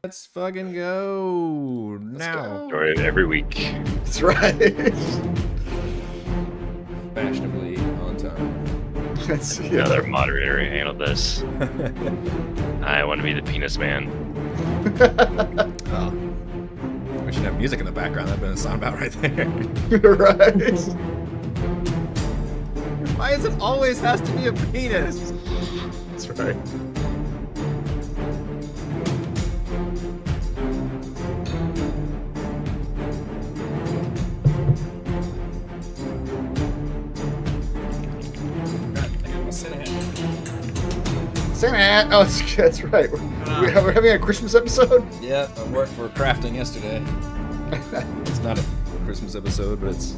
Let's fucking go now. Enjoy it every week. That's right. Fashionably on time. That's Another moderator handle this. I want to be the penis man. Oh. We should have music in the background. That'd been a sound about right there. Right. Why is it always has to be a penis? That's right. Santa hat. Oh, that's right. We're having a Christmas episode. Yeah, I worked for crafting yesterday. It's not a Christmas episode, but it's...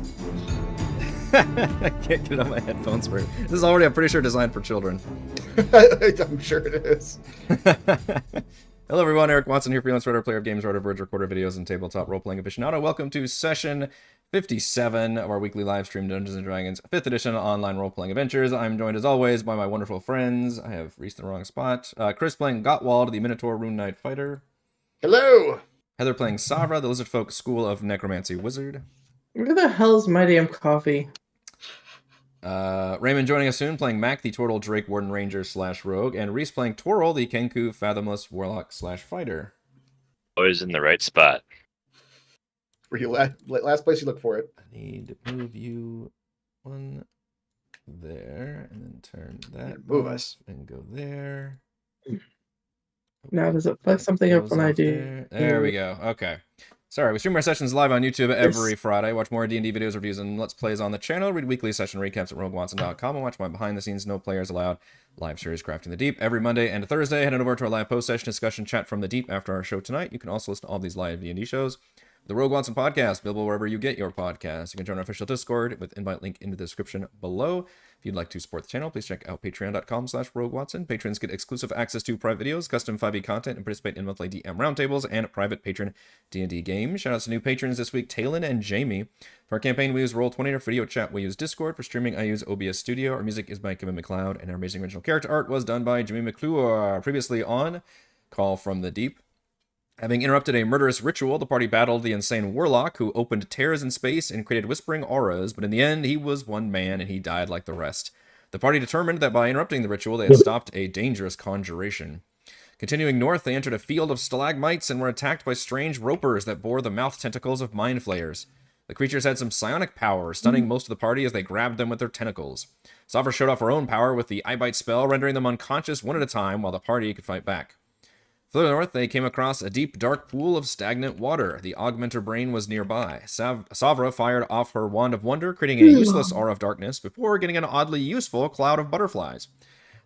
I can't get it on my headphones for it. This is already, I'm pretty sure, designed for children. I'm sure it is. Hello everyone, Eric Watson here, freelance writer, player of games, writer of words, recorder videos, and tabletop role-playing aficionado. Welcome to session 57 of our weekly live stream Dungeons & Dragons 5th edition online role-playing adventures. I'm joined as always by my wonderful friends. I have reached the wrong spot. Chris playing Gottwald, the Minotaur Rune Knight Fighter. Hello. Heather playing Savra, the Lizardfolk School of Necromancy Wizard. Where the hell's my damn coffee? Raymond joining us soon, playing Mac, the Tortle Drake Warden Ranger / Rogue, and Reese playing Toril, the Kenku Fathomless Warlock / Fighter. Always in the right spot. Were you last place you look for it? I need to move you one there, and then turn that Move us. and go there. Now does it fuck something up when I do? There we go. Okay. Sorry, we stream our sessions live on YouTube every Friday. Watch more D&D videos, reviews, and Let's Plays on the channel. Read weekly session recaps at roguewatson.com and watch my behind-the-scenes No Players Allowed live series Crafting the Deep every Monday and Thursday. Head on over to our live post-session discussion chat from the Deep after our show tonight. You can also listen to all these live D&D shows. The Rogue Watson podcast, available wherever you get your podcasts. You can join our official Discord with invite link in the description below. If you'd like to support the channel, please check out patreon.com/RogueWatson. Patrons get exclusive access to private videos, custom 5e content, and participate in monthly DM roundtables and private patron D&D games. Shout out to new patrons this week, Talon and Jamie. For our campaign, we use Roll20. For video chat, we use Discord. For streaming, I use OBS Studio. Our music is by Kevin MacLeod, and our amazing original character art was done by Jimmy McClure. Previously on Call from the Deep. Having interrupted a murderous ritual, the party battled the insane warlock who opened tears in space and created whispering auras, but in the end, he was one man and he died like the rest. The party determined that by interrupting the ritual, they had stopped a dangerous conjuration. Continuing north, they entered a field of stalagmites and were attacked by strange ropers that bore the mouth tentacles of mind flayers. The creatures had some psionic power, stunning most of the party as they grabbed them with their tentacles. Savra showed off her own power with the Eye Bite spell, rendering them unconscious one at a time while the party could fight back. Further north, they came across a deep, dark pool of stagnant water. The Augmenter brain was nearby. Savra fired off her Wand of Wonder, creating a useless aura of darkness before getting an oddly useful cloud of butterflies.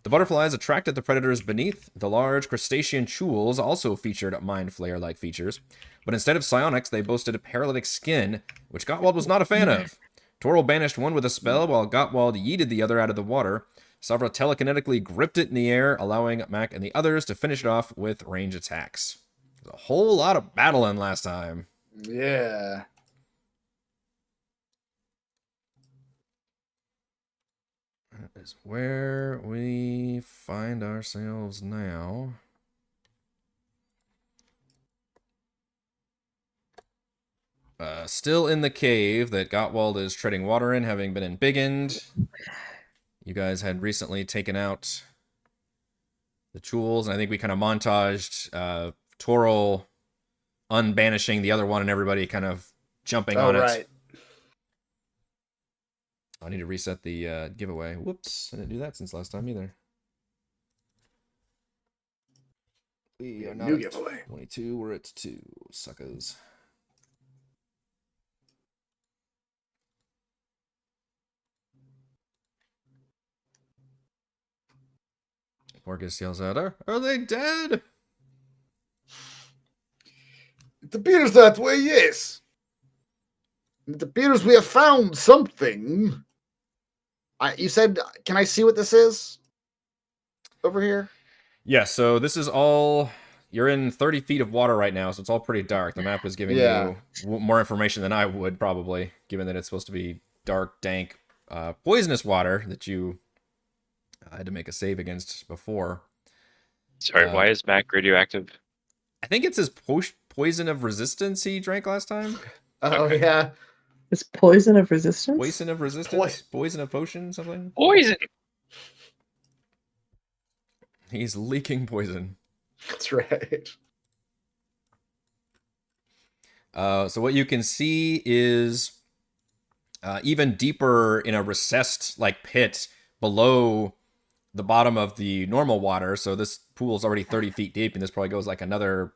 The butterflies attracted the predators beneath. The large crustacean chewels also featured Mind Flayer-like features, but instead of psionics, they boasted a paralytic skin, which Gottwald was not a fan of. Toril banished one with a spell, while Gottwald yeeted the other out of the water. Savra telekinetically gripped it in the air, allowing Mac and the others to finish it off with range attacks. There's a whole lot of battling last time. Yeah. That is where we find ourselves now. Still in the cave that Gottwald is treading water in, having been embiggened. You guys had recently taken out the jewels, and I think we kind of montaged Toril unbanishing the other one and everybody kind of jumping on it. I need to reset the giveaway. Whoops, I didn't do that since last time either. We are not New at giveaway. 22, we're at 2, suckers. Marcus yells out, are they dead? It appears that way, yes. It appears we have found something. You said, can I see what this is? Over here? Yeah, so this is all... You're in 30 feet of water right now, so it's all pretty dark. The map is giving you more information than I would, probably, given that it's supposed to be dark, dank, poisonous water that you... I had to make a save against before. Sorry, why is Mac radioactive? I think it's his poison of resistance he drank last time. Oh Okay. yeah. It's poison of resistance. Poison of resistance? Poison of potion, something? Poison. He's leaking poison. That's right. So what you can see is even deeper in a recessed like pit below the bottom of the normal water. So this pool is already 30 feet deep, and this probably goes like another.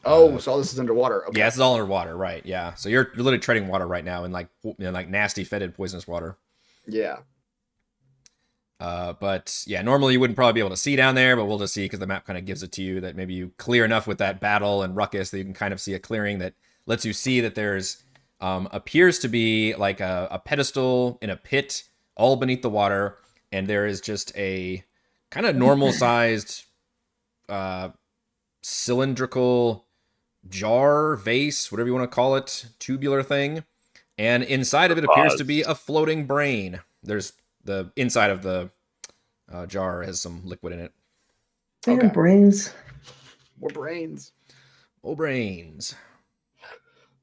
Oh, so all this is underwater. Okay. Yeah, this is all underwater, right? Yeah. So you're literally treading water right now in like nasty, fetid, poisonous water. Yeah. But yeah, normally you wouldn't probably be able to see down there, but we'll just see because the map kind of gives it to you that maybe you clear enough with that battle and ruckus that you can kind of see a clearing that lets you see that there's appears to be like a pedestal in a pit all beneath the water, and there is just a kind of normal sized cylindrical jar, vase, whatever you want to call it, tubular thing, and inside of it appears to be a floating brain. There's the inside of the jar has some liquid in it. Damn Okay. brains. More brains. Oh, brains.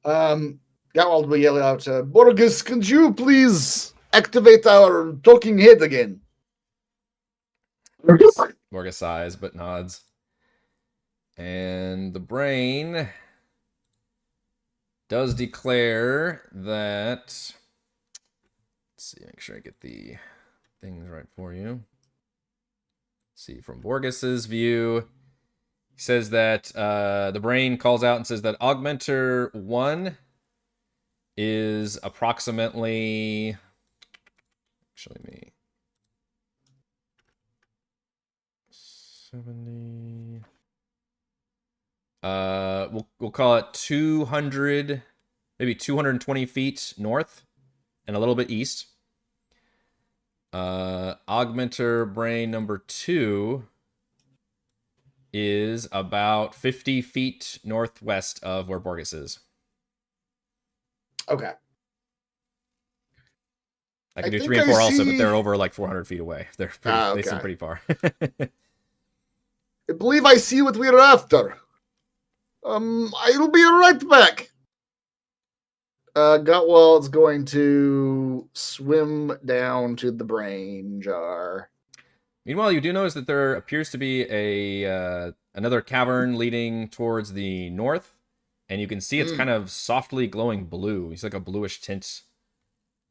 Gatwald will yell out, Borges, could you please activate our talking head again? Morgus sighs but nods. And the brain does declare that. Let's see, make sure I get the things right for you. Let's see, from Borges's view, he says that the brain calls out and says that Augmenter 1 is approximately. Actually, me. 70. We'll call it 200, maybe 220 feet north and a little bit east. Augmenter brain number 2 is about 50 feet northwest of where Borges is. Okay. I can do think 3 and I 4 also, but see- they're over like 400 feet away. They're pretty, they seem okay. pretty far. I believe I see what we're after. I'll be right back. Gutwald's going to swim down to the brain jar. Meanwhile, you do notice that there appears to be a another cavern leading towards the north, and you can see it's kind of softly glowing blue. It's like a bluish tint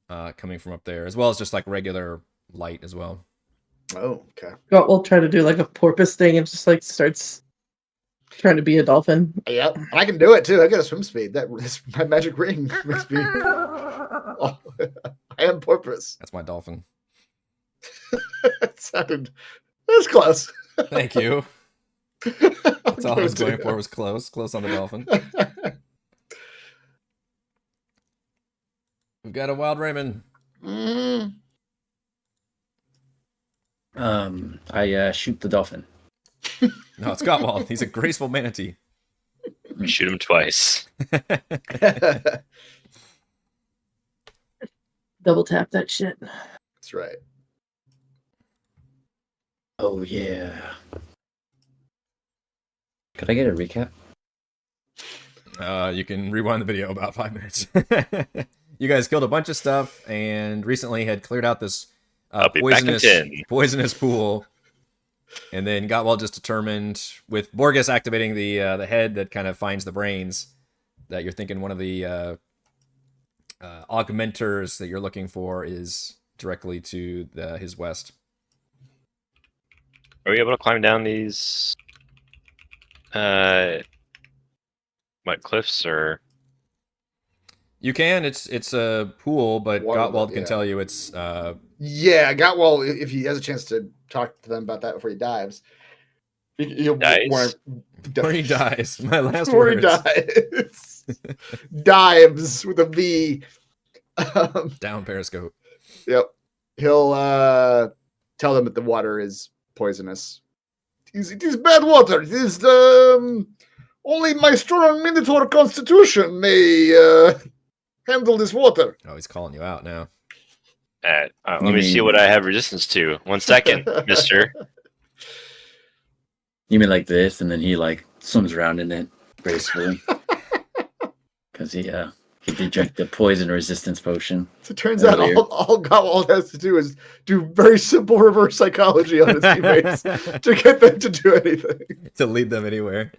coming from up there, as well as just like regular light as well. Oh, okay. We'll try to do like a porpoise thing and just like starts trying to be a dolphin. Yep, I can do it too. I got a swim speed. My magic ring makes me. Oh, I am porpoise. That's my dolphin. It was close. Thank you. That's all I was going for was close on the dolphin. We've got a wild Raymond. I shoot the dolphin. No, it's Gottwald. He's a graceful manatee. Shoot him twice. Double tap that shit. That's right. Oh yeah. Could I get a recap? You can rewind the video about 5 minutes. You guys killed a bunch of stuff and recently had cleared out this I'll be back in 10. poisonous pool. And then Gottwald just determined, with Borges activating the head that kind of finds the brains, that you're thinking one of the augmenters that you're looking for is directly to his west. Are we able to climb down these what cliffs or? You can. It's a pool, but Water, Gottwald can yeah. tell you it's Yeah, Gotwald, if he has a chance to talk to them about that before he dives. He'll Dies? before he dies. My last before he words. dies. Dives with a V. Down Periscope. Yep. He'll tell them that the water is poisonous. It is bad water. It is only my strong Minotaur constitution may handle this water. Oh, he's calling you out now. Let me see what I have resistance to. 1 second, mister. You mean like this, and then he like swims around in it gracefully. Because he did drink the poison resistance potion. So it turns out earlier. all Gottwald has to do is do very simple reverse psychology on his teammates to get them to do anything. To lead them anywhere.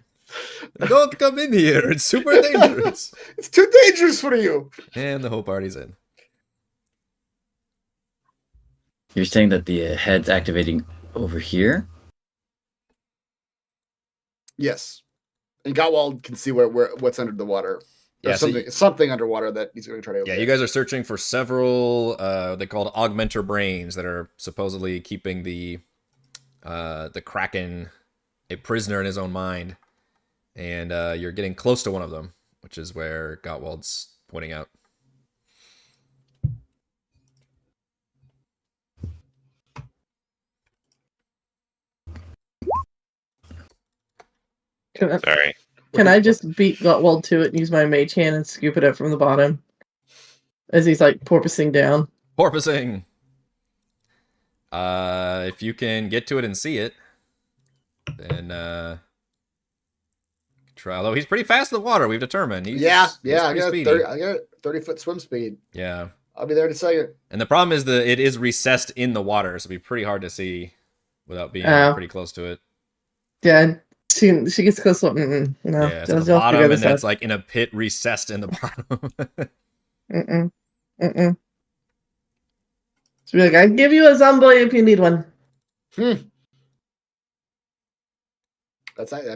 Don't come in here. It's super dangerous. It's too dangerous for you. And the whole party's in. You're saying that the head's activating over here? Yes. And Gottwald can see what's under the water. Yeah, There's something underwater that he's going to try to. Yeah, you guys are searching for several. They called Augmenter brains that are supposedly keeping the Kraken a prisoner in his own mind, and you're getting close to one of them, which is where Gottwald's pointing out. Sorry. Can I just beat Gottwald to it and use my mage hand and scoop it up from the bottom? As he's like porpoising down. Porpoising! If you can get to it and see it, then try. Although he's pretty fast in the water, we've determined. He's I pretty got speedy. 30-foot swim speed. Yeah. I'll be there in a second. And the problem is that it is recessed in the water, so it'd be pretty hard to see without being pretty close to it. Yeah, she gets close. No, Yeah, it's at just- the just bottom, figure and this then out. it's like in a pit recessed in the bottom. She'll be like, I give you a zombie if you need one. That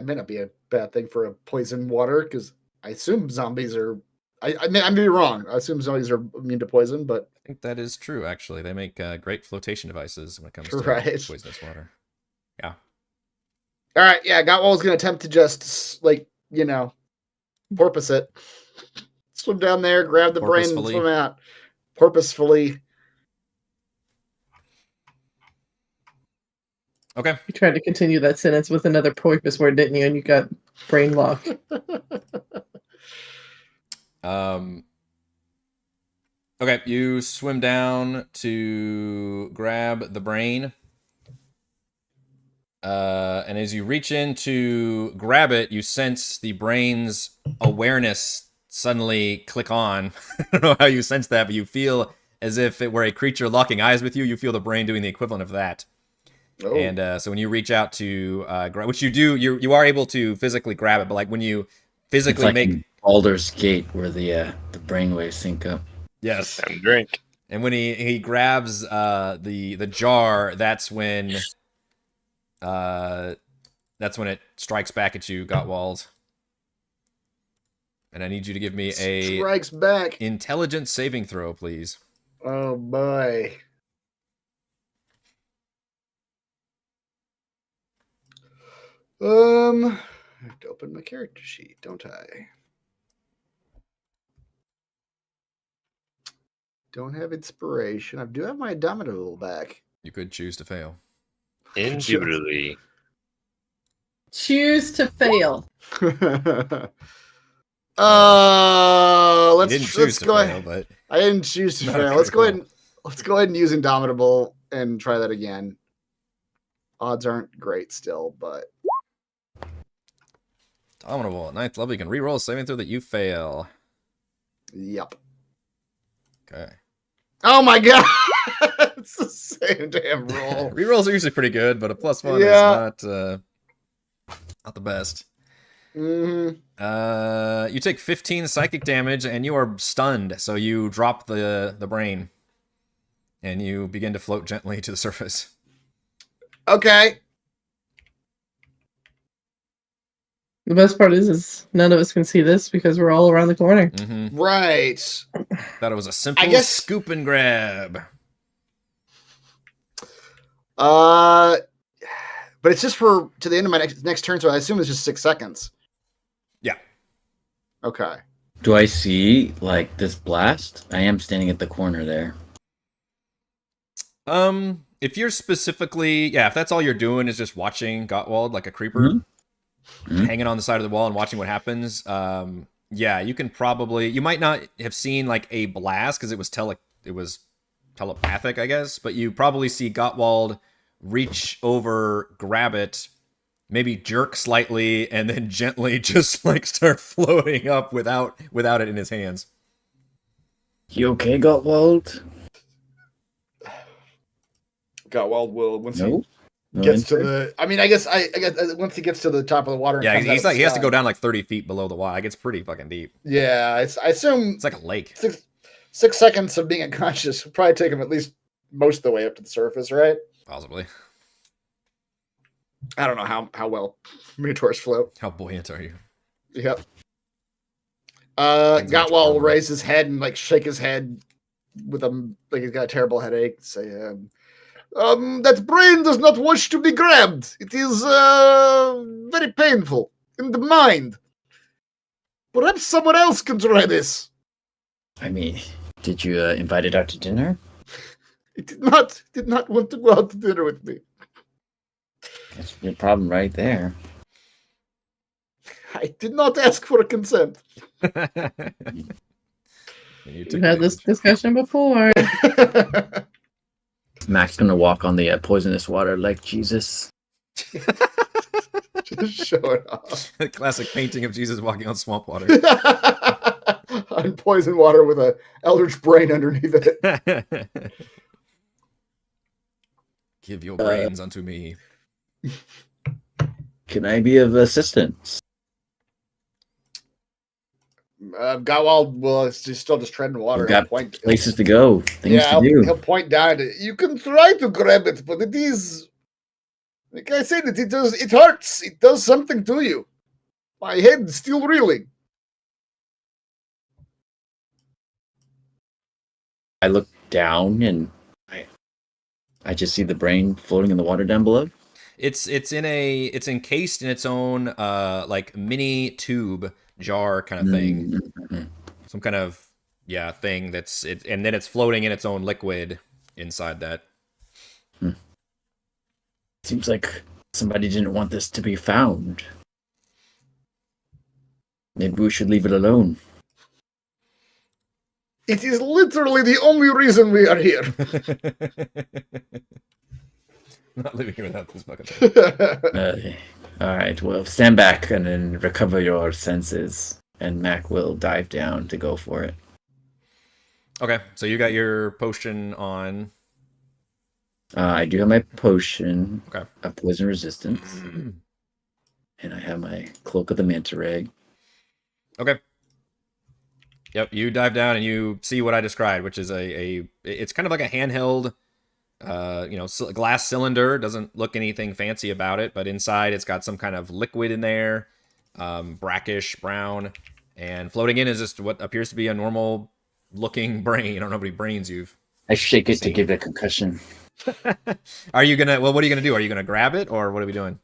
may not be a bad thing for a poison water, because I assume zombies are. I may be wrong. I assume zombies are immune to poison, but I think that is true, actually. They make great flotation devices when it comes to Right. poisonous water. Yeah. all right. Yeah, Gottwald's going to attempt to just porpoise it, swim down there, grab the brain, and Porpoisefully. swim out purposefully. Okay. You tried to continue that sentence with another porpoise word, didn't you? And you got brain lock. Okay, you swim down to grab the brain. And as you reach in to grab it, you sense the brain's awareness suddenly click on. I don't know how you sense that, but you feel as if it were a creature locking eyes with you. You feel the brain doing the equivalent of that. Oh. And so when you reach out to grab, which you do, you are able to physically grab it, but like when you It's physically like make in Baldur's Gate where the brainwaves sync up. yes, Time to drink. and when he grabs the jar, that's when it strikes back at you, Gottwald. And I need you to give me a Strikes back. intelligence saving throw, please. Oh boy. I have to open my character sheet, don't I? Don't have inspiration. I do have my Indomitable back. You could choose to fail. Indubitably. Choose to fail. Let's You didn't choose let's to go fail, ahead. but I didn't choose to Not fail. Let's go critical. ahead and use Indomitable and try that again. Odds aren't great still, but Dominable. Ninth level, you can reroll a saving throw that you fail. yep. Okay. Oh my god! It's the same damn roll. Rerolls are usually pretty good, but a +1 Yeah. is not the best. Mhm. You take 15 psychic damage and you are stunned, so you drop the brain. And you begin to float gently to the surface. Okay. The best part is none of us can see this because we're all around the corner. Mm-hmm. Right. Thought it was a simple guess- scoop and grab. But it's just to the end of my next turn, so I assume it's just 6 seconds. Yeah. Okay. Do I see like this blast? I am standing at the corner there. If you're specifically, if that's all you're doing is just watching Gottwald like a creeper, Mhm. hanging on the side of the wall and watching what happens, you can probably, you might not have seen like a blast because it was telepathic, I guess, but you probably see Gottwald reach over, grab it, maybe jerk slightly and then gently just like start floating up without it in his hands. You okay, Gottwald? Gottwald will once No. he gets to the. I mean, I guess once he gets to the top of the water. And Yeah, comes out he's of the like he has to sky- go down like 30 feet below the water. It gets pretty fucking deep. Yeah, I assume It's like a lake. 6 seconds of being unconscious will probably take him at least most of the way up to the surface, right? Possibly. I don't know how well Minotaurs float. How buoyant are you? Yep. Things much Gottwald will firmer. raise his head and like shake his head with like he's got a terrible headache. Say, that brain does not wish to be grabbed. It is very painful in the mind. Perhaps someone else can try this. I mean, did you invite it out to dinner? It did not want to go out to dinner with me. That's your problem right there. I did not ask for consent. We've had this discussion before. Mac's gonna walk on the poisonous water like Jesus. Just show it off. Classic painting of Jesus walking on swamp water. On poison water with a eldritch brain underneath it. Give your brains unto me. Can I be of assistance? Gottwald will still just treading water. We've got He'll point, places to go, things to he'll do. point down at it. You can try to grab it, but it is, like I said, it hurts. It does something to you. My head's still reeling. I look down and I just see the brain floating in the water down below. It's encased in its own like mini tube jar kind of thing. Mm-hmm. Some kind of thing that's it, and then it's floating in its own liquid inside that. Seems like somebody didn't want this to be found. Maybe we should leave it alone. It is literally the only reason we are here. Not living here without this bucket. All right, well, stand back and then recover your senses. And Mac will dive down to go for it. Okay, so you got your potion on. I do have my potion Okay. of poison resistance. And I have my cloak of the manta ray. Okay. Yep, you dive down and you see what I described, which is it's kind of like a handheld, glass cylinder. Doesn't look anything fancy about it, but inside it's got some kind of liquid in there, brackish brown, and floating in is just what appears to be a normal looking brain. I don't know how many brains you've. I shake it to give it a concussion. Are you gonna? Well, what are you gonna do? Are you gonna grab it, or what are we doing?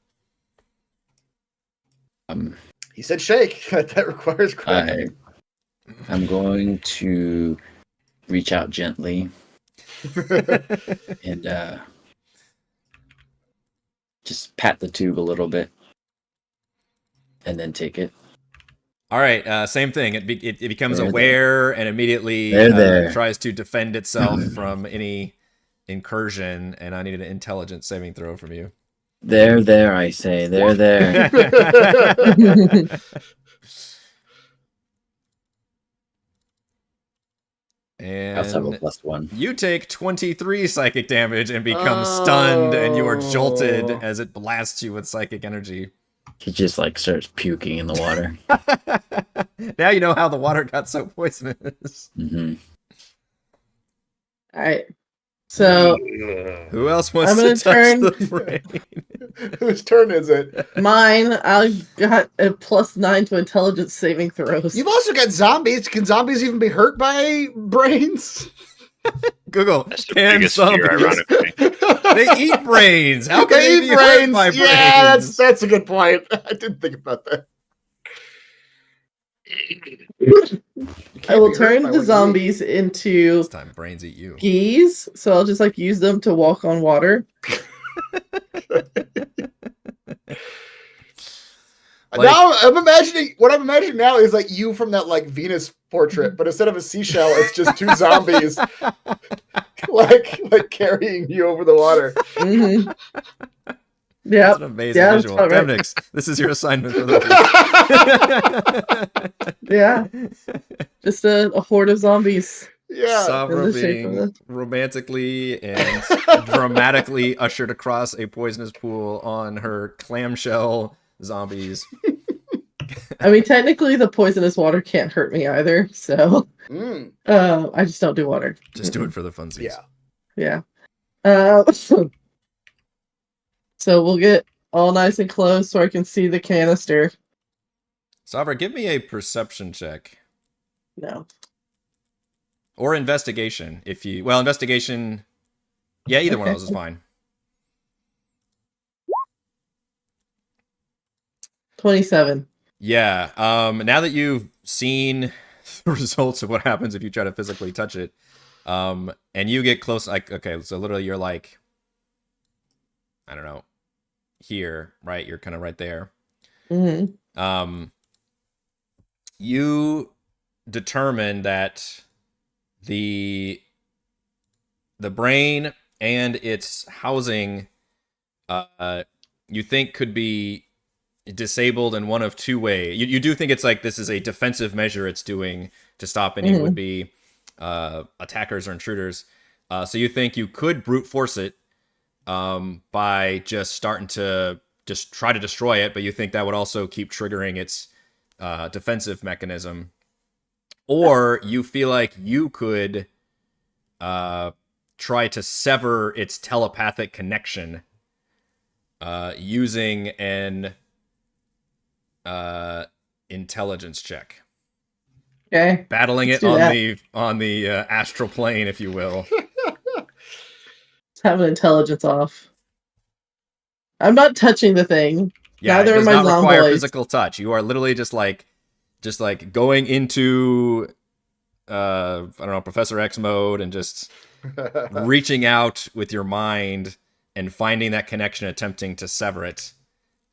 He said shake. That requires grabbing. I'm going to reach out gently and just pat the tube a little bit, and then take it. All right, same thing. It becomes There, aware and immediately There. tries to defend itself from any incursion, and I need an intelligence saving throw from you. There, I say. There. I also have a And +1. you take 23 psychic damage and become stunned, and you are jolted as it blasts you with psychic energy. He just starts puking in the water. Now you know how the water got so poisonous. Mm-hmm. All right. So Who else wants I'm to gonna touch turn- the brain? Whose turn is it? mine, I got a +9 to intelligence saving throws. You've also got zombies. Can zombies even be hurt by brains? Google. That's the Can biggest fear, zombies- ironically. They eat brains. How can they They be eat hurt brains. by Yeah, brains? that's a good point. I didn't think about that. I will turn the zombies into This time brains eat you. geese, so I'll just use them to walk on water. Now I'm imagining what I'm imagining now is you from that Venus portrait, but instead of a seashell, it's just two zombies like carrying you over the water. Mhm. Yeah. That's an amazing Yeah, visual. that's about right. Demnix, this is your assignment for the week. Yeah. Just a horde of zombies. Yeah. Savra In the shape of being it. romantically and dramatically ushered across a poisonous pool on her clamshell zombies. I mean, technically, the poisonous water can't hurt me either. So, Mm, I just don't do water. Just do it for the funsies. yeah. Yeah. So we'll get all nice and close so I can see the canister. Savra, give me a perception check. No. Or investigation, if you... Well, investigation... Yeah, either one of those is fine. 27. Yeah, now that you've seen the results of what happens if you try to physically touch it, and you get close, like, okay, so literally you're like, I don't know, here, right? You're kind of right there. Mm-hmm. You determine that the brain and its housing, you think could be disabled in one of two ways. You do think it's like this is a defensive measure it's doing to stop any would-be attackers or intruders. So you think you could brute force it by just starting to just try to destroy it, but you think that would also keep triggering its defensive mechanism. Or you feel like you could try to sever its telepathic connection using an intelligence check. Okay. Battling Let's it do on the astral plane, if you will. Let's have an intelligence off. I'm not touching the thing. Yeah, Neither it does are my not require zomboids. physical touch. You are literally just like going into I don't know, Professor X mode and just reaching out with your mind and finding that connection, attempting to sever it.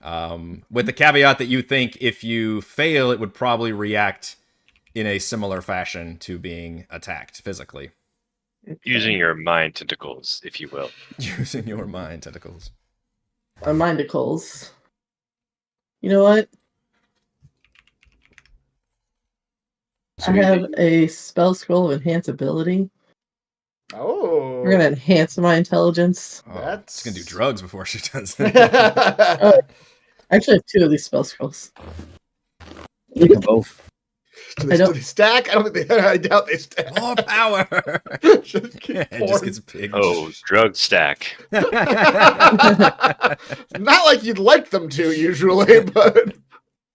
With the caveat that you think if you fail, it would probably react in a similar fashion to being attacked physically. Using your mind tentacles, if you will. Using your mind tentacles. Mindicles. You know what? I have a spell scroll of enhance ability. Oh. We're gonna enhance my intelligence. Oh, That's- she's gonna do drugs before she does it. I actually have 2 of these spell scrolls. Take them both. Do I they don't- stack? I don't think they. I doubt they stack. More power. Just keep It just pouring. gets big. Oh, drug stack. Not like you'd like them to usually, but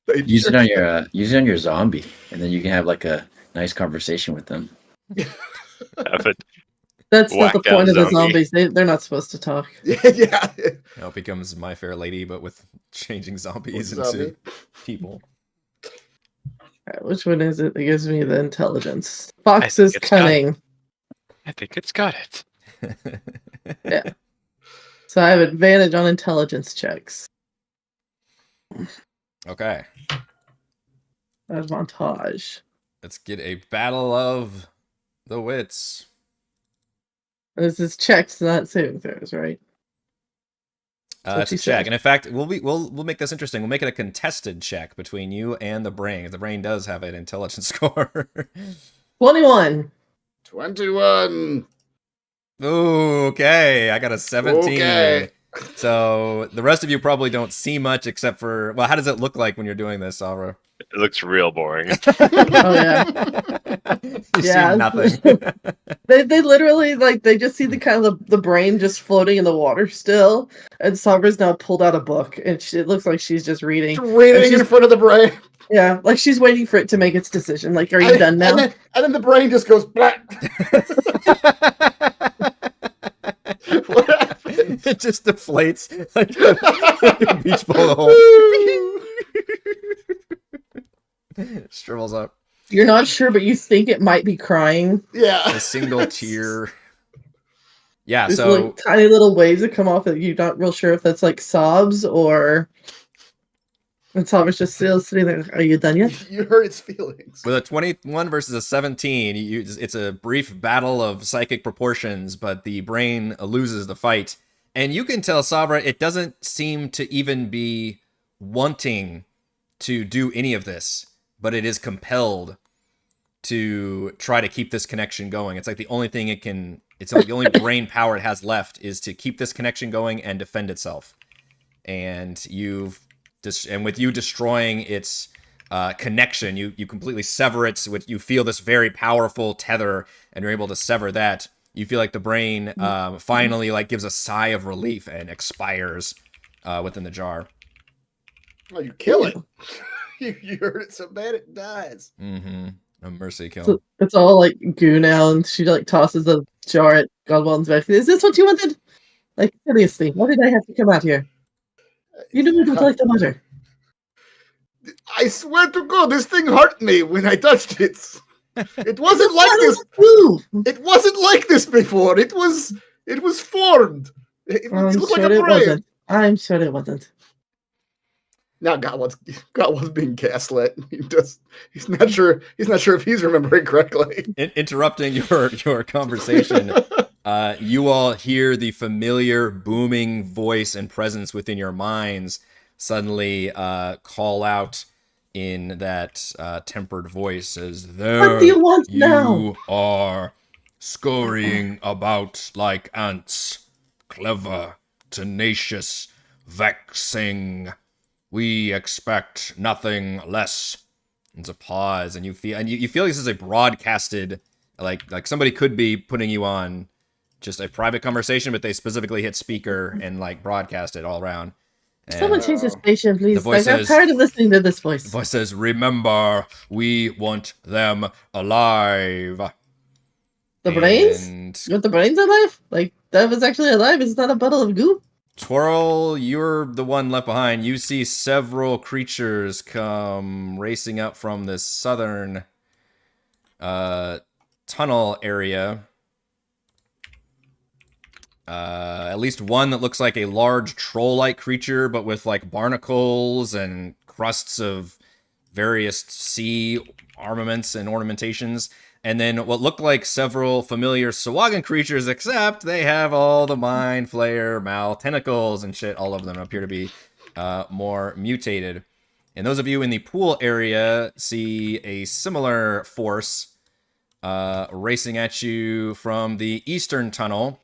they Use it on your zombie, and then you can have like a nice conversation with them. Have it. That's not the Whacked out point of the zombie. zombies. They're not supposed to talk. yeah. Now it becomes My Fair Lady, but with changing zombies With into zombie. people. Alright, which one is it that gives me the intelligence? Fox think is it's got- cunning. I think it's got it. Yeah. So I have advantage on intelligence checks. Okay, Advantage. let's get a battle of the wits. This is checks, not saving throws, right? what It's a she check, said. and in fact, we'll make this interesting. We'll make it a contested check between you and the brain. The brain does have an intelligence score. 21. 21. Ooh, okay, I got a 17. Okay. So the rest of you probably don't see much except for, well, how does it look like when you're doing this, Salva? It looks real boring. Oh, yeah. You Yeah. see nothing. They literally, like, they just see the kind of the brain just floating in the water still. And Sabra's now pulled out a book. And it looks like she's just reading. Just reading she's- in front of the brain. Yeah, like she's waiting for it to make its decision. Like, are you done now? And then the brain just goes black. What happened? It just deflates like a beach ball hole. Shrivels up. You're not sure, but you think it might be crying. Yeah. A single tear. Yeah, There's so like tiny little waves that come off that you're not real sure if that's like sobs or. And Sabra's just still sitting there. Are you done yet? You hurt its feelings. with a 21 versus a 17, it's a brief battle of psychic proportions, but the brain loses the fight. And you can tell Sabra it doesn't seem to even be wanting to do any of this, but it is compelled to try to keep this connection going. It's like the only thing it's like the only brain power it has left is to keep this connection going and defend itself. And with you destroying its connection, you completely sever it. You feel this very powerful tether, and you're able to sever that. You feel like the brain finally like gives a sigh of relief and expires within the jar. Oh, you kill it. you hurt it so bad it dies. Mm-hmm. A mercy kill. So it's all like goo now, and she like tosses the jar at Godwall's back. Is this what you wanted? Like, seriously, why did I have to come out here? You knew you don't like the butter. I swear to God, this thing hurt me when I touched it. It wasn't like this. It wasn't like this before. It was formed. It looked like a brain. I'm sure it wasn't. Now Godwall's being gaslit. He's not sure if he's remembering correctly. Interrupting your conversation, you all hear the familiar booming voice and presence within your minds suddenly call out in that tempered voice as there what do you want now? You are scurrying about like ants, clever, tenacious, vexing. We expect nothing less. It's a pause, and you feel this is a broadcasted, like somebody could be putting you on just a private conversation, but they specifically hit speaker and like broadcast it all around. And someone change the station, please. voice I'm tired of listening to this voice. the voice says, "Remember, we want them alive." The brains? You want the brains alive? Like, that was actually alive. It's not a bottle of goo. Twirl, you're the one left behind. You see several creatures come racing up from this southern tunnel area. At least one that looks like a large troll-like creature, but with like barnacles and crusts of various sea armaments and ornamentations. And then what look like several familiar Sahuagin creatures, except they have all the mind flayer, mouth, tentacles, and shit. All of them appear to be more mutated. And those of you in the pool area see a similar force racing at you from the eastern tunnel.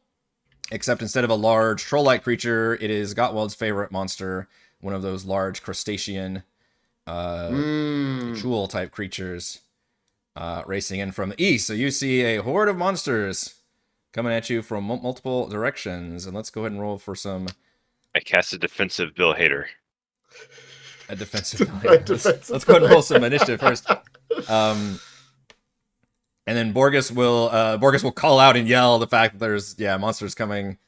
Except instead of a large troll-like creature, it is Gottwald's favorite monster, one of those large crustacean jewel-type creatures. Racing in from the east. So you see a horde of monsters coming at you from multiple directions. And let's go ahead and roll for some... I cast a defensive Bill Hader. A defensive Bill Hader. Let's go ahead and roll some initiative first. And then Borges will call out and yell the fact that there's monsters coming.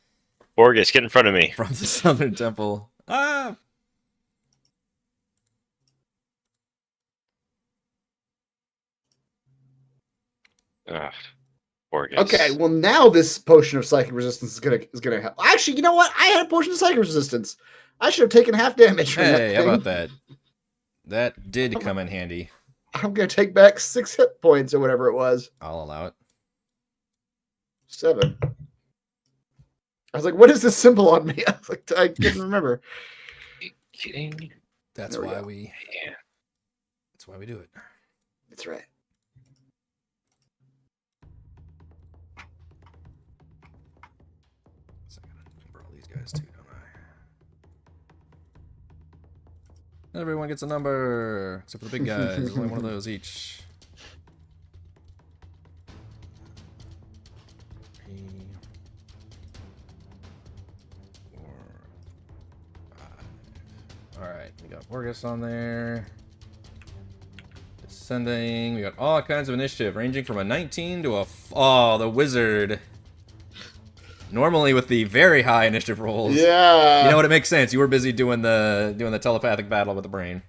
Borges, get in front of me. From the southern temple. Ah! Ugh, Borges. Okay, well now this potion of psychic resistance is gonna help. Actually, you know what? I had a potion of psychic resistance. I should have taken half damage from that Hey, thing. how about that? That did come in handy. I'm gonna take back 6 hit points or whatever it was. I'll allow it. 7. I was like, what is this symbol on me? I was like, I didn't remember. Kidding? That's There we why go. That's why we do it. That's right. So I gotta remember all these guys too, don't I? Everyone gets a number, except for the big guys. There's only one of those each. 3, 4, 5. All right, we got Borges on there. Descending. We got all kinds of initiative, ranging from a 19 to a the wizard. Normally with the very high initiative rolls. Yeah. You know what? It makes sense. You were busy doing the telepathic battle with the brain.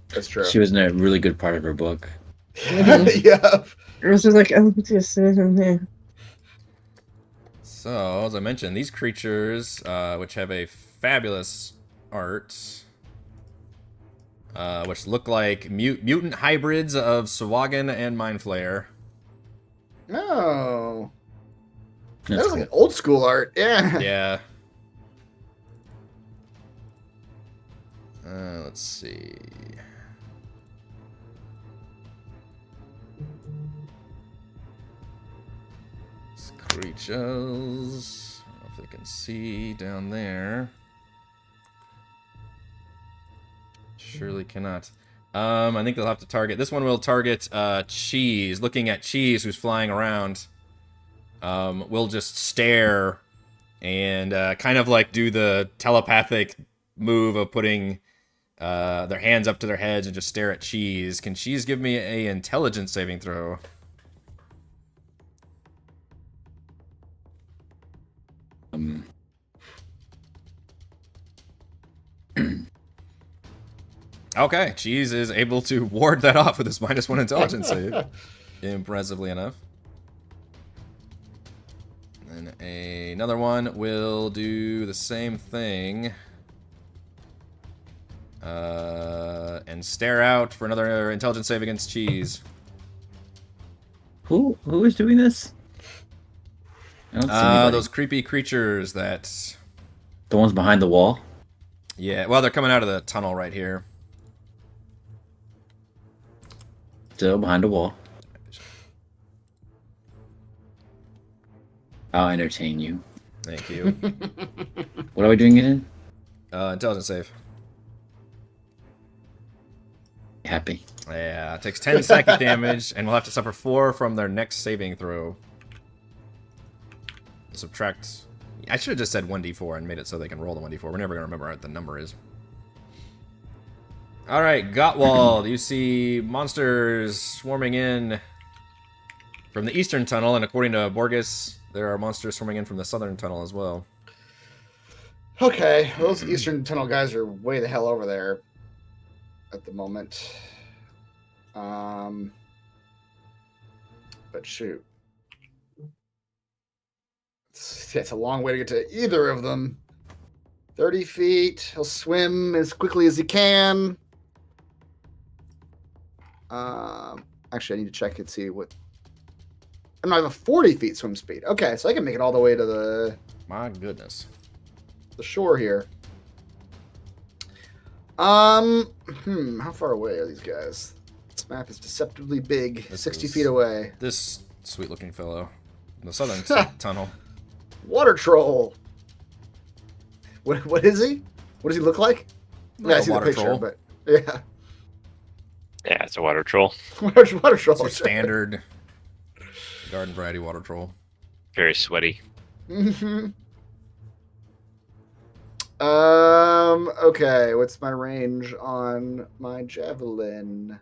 That's true. She was in a really good part of her book. Yeah. It was just like, oh, just there. So, as I mentioned, these creatures, which have a fabulous art, which look like mutant hybrids of Sahuagin and Mind Flayer. No. That That's was cool. like an old school art. Yeah. Yeah. Let's see. Creatures. I don't know if they can see down there. Surely cannot. I think they'll have to target. This one will target Cheese. Looking at Cheese, who's flying around. We'll just stare and kind of like do the telepathic move of putting their hands up to their heads and just stare at Cheese. Can Cheese give me a intelligence saving throw? Okay, Cheese is able to ward that off with his -1 intelligence save. Impressively enough. And another one will do the same thing. And stare out for another intelligence save against Cheese. Who is doing this? I don't see anybody. Those creepy creatures that... The ones behind the wall? Yeah, well, they're coming out of the tunnel right here. Still behind the wall. I'll entertain you. Thank you. What are we doing it in? Intelligence save. Happy. Yeah, it takes 10 psychic damage, and we'll have to suffer 4 from their next saving throw. Subtract... I should have just said 1d4 and made it so they can roll the 1d4. We're never going to remember what the number is. Alright, Gottwald. You see monsters swarming in from the eastern tunnel, and according to Borges, there are monsters swarming in from the southern tunnel as well. Okay, those Eastern Tunnel guys are way the hell over there at the moment. But shoot. It's a long way to get to either of them. 30 feet. He'll swim as quickly as he can. Actually, I need to check and see what... I have a 40 feet swim speed. Okay, so I can make it all the way to the My goodness. shore here. How far away are these guys? This map is deceptively big. This 60 is- feet away. This sweet-looking fellow. In the southern tunnel. Water troll. What is he? What does he look like? Yeah, I see the water picture, troll. but yeah, Yeah, it's a water troll. water troll. It's your standard garden variety water troll. Very sweaty. Mm-hmm. Okay, what's my range on my javelin?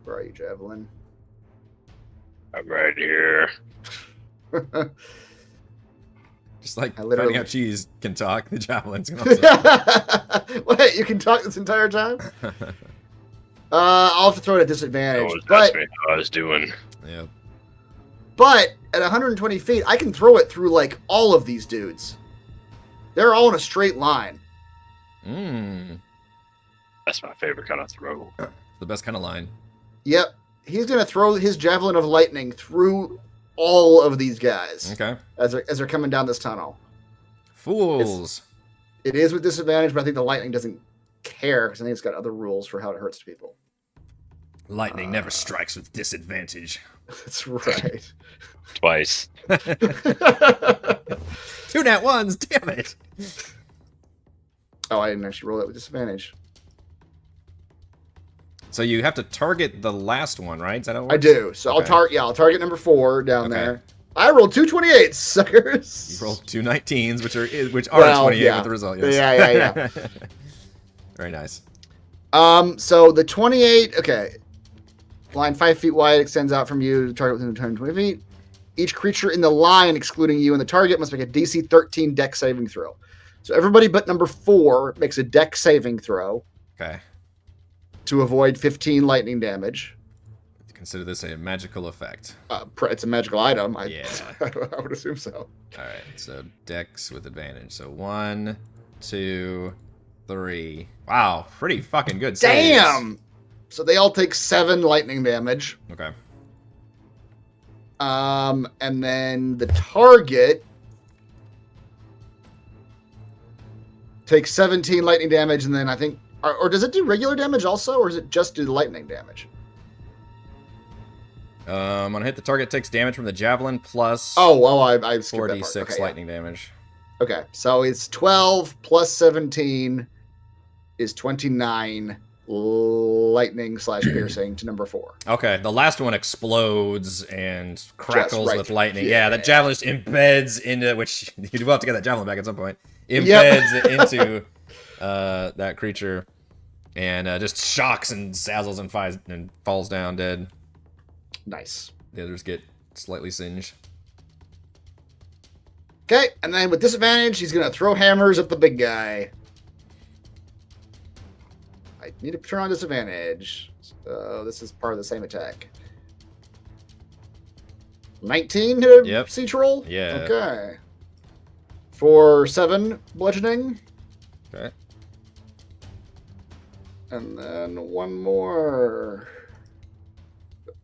Where are you, javelin? I'm right here. Just like I literally- finding out Cheese can talk, the javelins can also... Wait, you can talk this entire time? I'll have to throw it at No disadvantage. one's But asked me how I was doing. Yep. But at 120 feet, I can throw it through like all of these dudes. They're all in a straight line. That's my favorite kind of throw. The best kind of line. Yep. He's going to throw his javelin of lightning through all of these guys Okay. as they're coming down this tunnel. Fools. It is with disadvantage, but I think the lightning doesn't care because I think it's got other rules for how it hurts people. Lightning never strikes with disadvantage. That's right. Twice. 2 nat ones, damn it. Oh, I didn't actually roll that with disadvantage. So you have to target the last one, right? Is that how it works? I do. So Okay. I'll target number 4 down Okay. there. I rolled 2 28s, suckers. You rolled 2 19s, which are Well, 28 yeah. with the result. Yes. Yeah. Very nice. So the 28, okay. Line 5 feet wide extends out from you to target within 120 feet. Each creature in the line, excluding you and the target, must make a DC 13 dex saving throw. So everybody but number 4 makes a dex saving throw Okay. to avoid 15 lightning damage. Consider this a magical effect. It's a magical item. Yeah. I would assume so. All right. So Dex with advantage. So 1, 2, 3. Wow. Pretty fucking good. Saves. Damn! So they all take 7 lightning damage. Okay. And then the target takes 17 lightning damage, and then I think, or does it do regular damage also, or is it just do lightning damage? On a hit, the target takes damage from the javelin plus I skipped that 4d6 part. Okay, lightning damage. Okay, so it's 12 plus 17 is 29 lightning / piercing to number 4. Okay, the last one explodes and crackles right with lightning. yeah. Yeah, that javelin just embeds into, which you do have to get that javelin back at some point. Embeds into that creature and just shocks and dazzles and falls down dead. Nice. The others get slightly singed. Okay, and then with disadvantage, he's going to throw hammers at the big guy. I need to turn on disadvantage. So this is part of the same attack. 19 to Yep. siege roll? Yeah. Okay. For 7 bludgeoning. Okay. And then one more.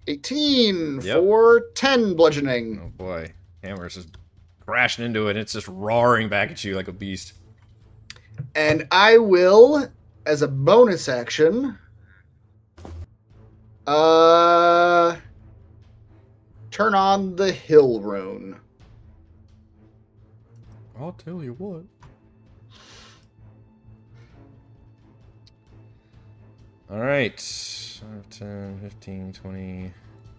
18 Yep. for 10 bludgeoning. Oh boy. Hammer's just crashing into it and it's just roaring back at you like a beast. And I will, as a bonus action, turn on the hill rune. I'll tell you what. Alright. 5, 10, 15, 20.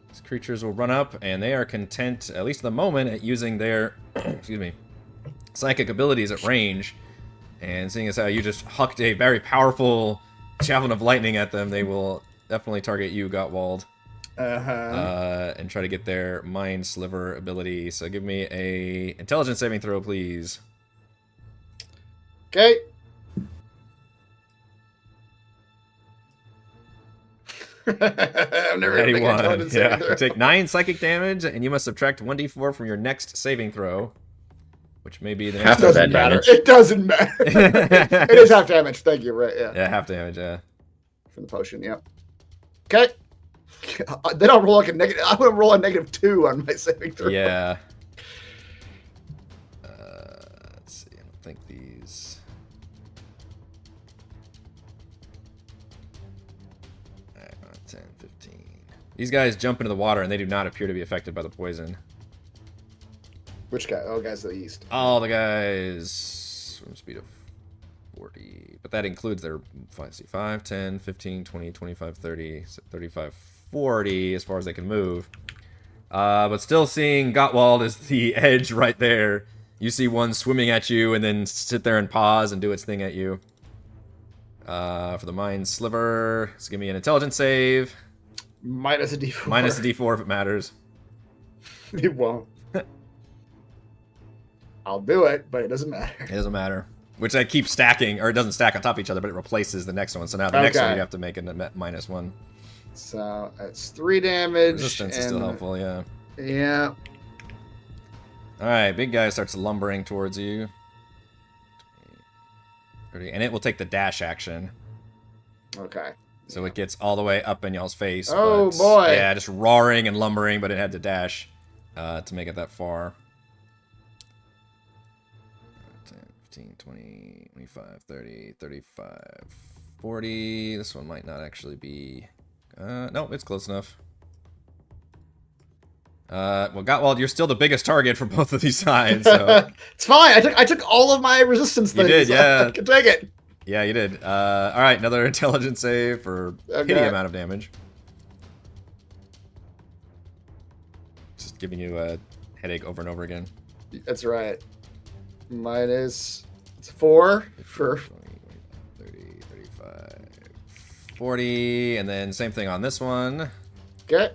These creatures will run up, and they are content, at least at the moment, at using their excuse me, psychic abilities at range. And seeing as how you just hucked a very powerful javelin of lightning at them, they will definitely target you, Gottwald. And try to get their Mind Sliver ability. So give me a intelligence saving throw, please. Okay. I've never had 81. Yeah. You take 9 psychic damage, and you must subtract 1d4 from your next saving throw, which may be the next. Half of that damage. It doesn't matter. It is half damage. Thank you. Right? Yeah. Yeah, half damage. Yeah. From the potion. Yep. Okay. Then I'll roll like a negative. I'm gonna roll a -2 on my saving throw. Yeah. Let's see. I don't think these. Alright, 10, 15. These guys jump into the water and they do not appear to be affected by the poison. Which guy? Oh, guys to the east. All the guys swim speed of 40. But that includes their 5, 10, 15, 20, 25, 30, 35, 40 as far as they can move. But still seeing Gottwald as the edge right there. You see one swimming at you and then sit there and pause and do its thing at you. For the Mind Sliver, so give me an intelligence save. Minus a D4. Minus a D4 if it matters. It won't. I'll do it, but it doesn't matter. It doesn't matter. Which I keep stacking, or it doesn't stack on top of each other, but it replaces the next one. So now the next one you have to make a -1. So that's 3 damage. Resistance is still helpful, yeah. Yeah. Alright, big guy starts lumbering towards you. And it will take the dash action. Okay. So it gets all the way up in y'all's face. Oh, but, boy. Yeah, just roaring and lumbering, but it had to dash to make it that far. 10, 15, 20, 25, 30, 35, 40. This one might not actually be... no, it's close enough. Well, Gottwald, you're still the biggest target for both of these sides. So. It's fine. I took all of my resistance things. You did, yeah. I can take it. Yeah, you did. All right, another intelligence save for pity amount of damage. Just giving you a headache over and over again. That's right. Minus 4 for 20, 30, 35, 40, and then same thing on this one. Okay.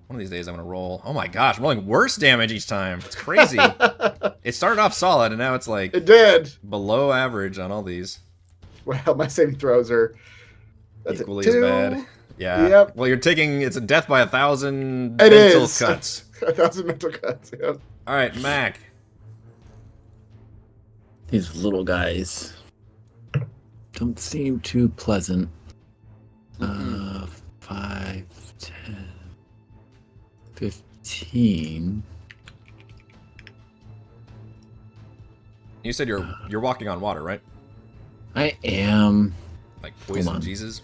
One of these days I'm gonna roll. Oh my gosh, I'm rolling worse damage each time. It's crazy. It started off solid, and now it's like It did. below average on all these. Well, my saving throws are Equally as bad. Yeah. Yep. Well, you're taking it's a death by 1,000 It mental is. cuts. 1,000 mental cuts. Yep. All right, Mac. These little guys don't seem too pleasant. 5, 10, 15. You said you're walking on water, right? I am. Like poison on. Jesus.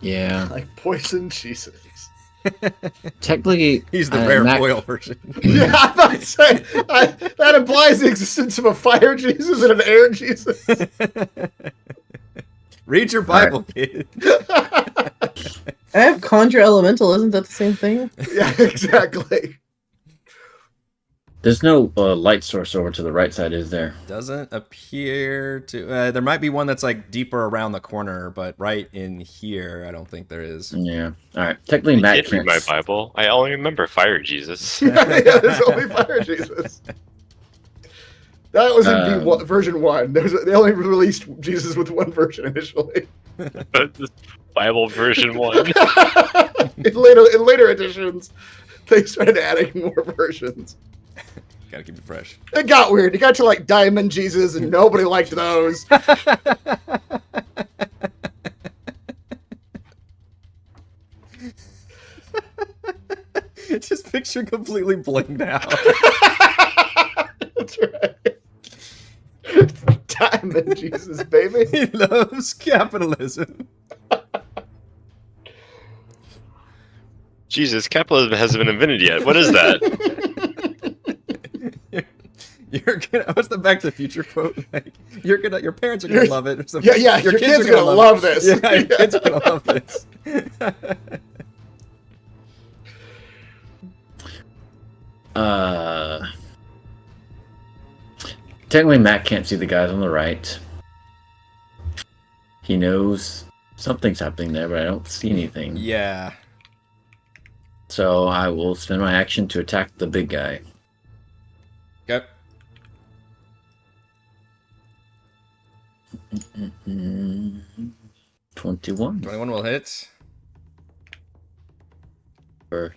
Yeah. Like poison Jesus. Technically, He's the rare Mac- foil version. Yeah, I'm about to say that implies the existence of a fire Jesus and an air Jesus. Read your Bible, kid. I have Conjure Elemental. Isn't that the same thing? Yeah, exactly. There's no light source over to the right side, is there? Doesn't appear to. There might be one that's like deeper around the corner, but right in here, I don't think there is. Yeah. All right. Technically, I Matt did read can't. my Bible. I only remember Fire Jesus. Yeah, there's only fire Jesus. That was in V1, version 1. They only released Jesus with one version initially. Bible version 1. In later editions, they started adding more versions. Gotta keep it fresh. It got weird. It got to like Diamond Jesus, and nobody liked those. Just picture completely blanked out. That's right. Diamond Jesus, baby. He loves capitalism. Jesus, capitalism hasn't been invented yet. What is that? You're gonna. What's the Back to the Future quote? Like, your parents are gonna love it. Or something. Yeah. Your kids are gonna love this. Yeah, your kids are gonna love this. Technically, Matt can't see the guys on the right. He knows something's happening there, but I don't see anything. Yeah. So I will spend my action to attack the big guy. Okay. 21 21 will hit. for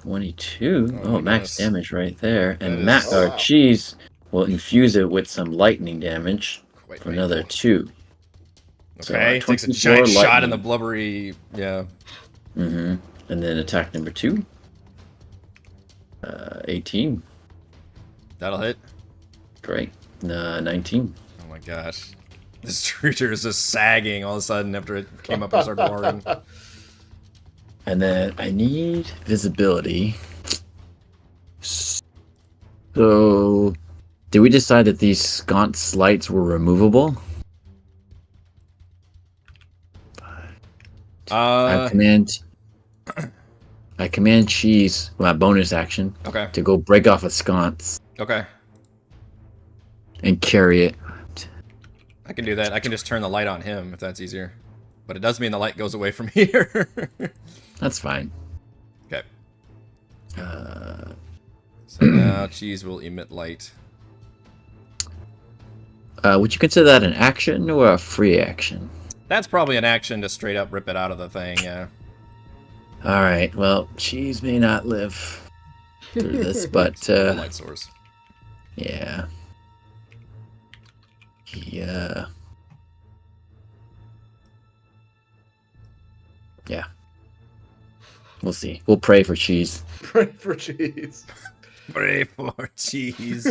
22. Oh, Oh, max goodness. damage right there. That And is- Matt Oh, or wow. Cheese will infuse it with some lightning damage Quite for another painful. 2. So, Okay. Takes a 24 giant shot in the lightning. blubbery. Yeah. And then attack number 2. 18. That'll hit. Great. 19. Oh my gosh. This creature is just sagging all of a sudden after it came up and started roaring. And then I need visibility. So, did we decide that these sconce lights were removable? I command Cheese, my bonus action, Okay. to go break off a sconce Okay. and carry it. I can do that. I can just turn the light on him if that's easier. But it does mean the light goes away from here. That's fine. Okay. So now Cheese will emit light. Would you consider that an action or a free action? That's probably an action to straight up rip it out of the thing, yeah. All right. Well, Cheese may not live through this, but The light source. yeah. Yeah. Yeah. We'll see. We'll pray for Cheese. Pray for cheese. Pray for Cheese.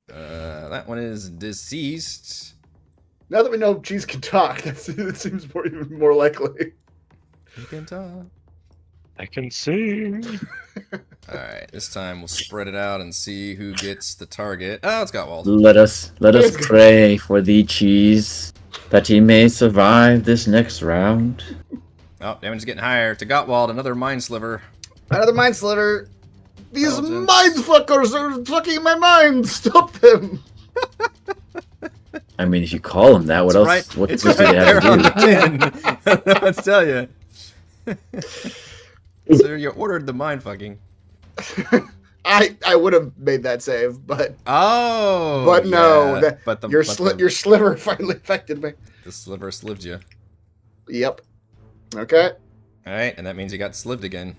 That one is deceased. Now that we know cheese can talk, it seems even more likely. He can talk. I can sing. Alright, this time we'll spread it out and see who gets the target. Oh, it's Gottwald. Let us pray for thee, Cheese, that he may survive this next round. Oh, damage is getting higher. To Gottwald, another Mind Sliver. Another mind sliver. These Intelligence. mind fuckers are fucking my mind. Stop them. I mean, if you call him that, what It's else? right, What it's else right do they there have on to the do? tin. I don't know what to tell you. So you ordered the mind fucking. I would have made that save, but Oh, no, yeah, but the, your but the, your sliver finally affected me. the sliver slived you. Yep. Okay. All right, and that means you got slived again.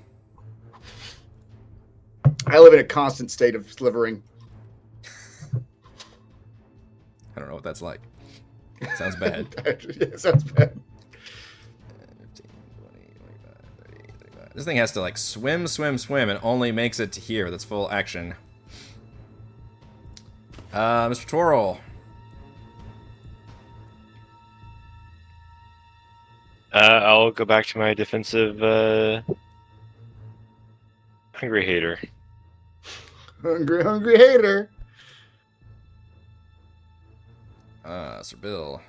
I live in a constant state of slivering. I don't know what that's like. Sounds bad. Yeah, sounds bad. 15, 20, 25, 30, 35. This thing has to like swim, and only makes it to here. That's full action. Mr. Torrell. I'll go back to my defensive hungry hater. Hungry hater. Sir Bill.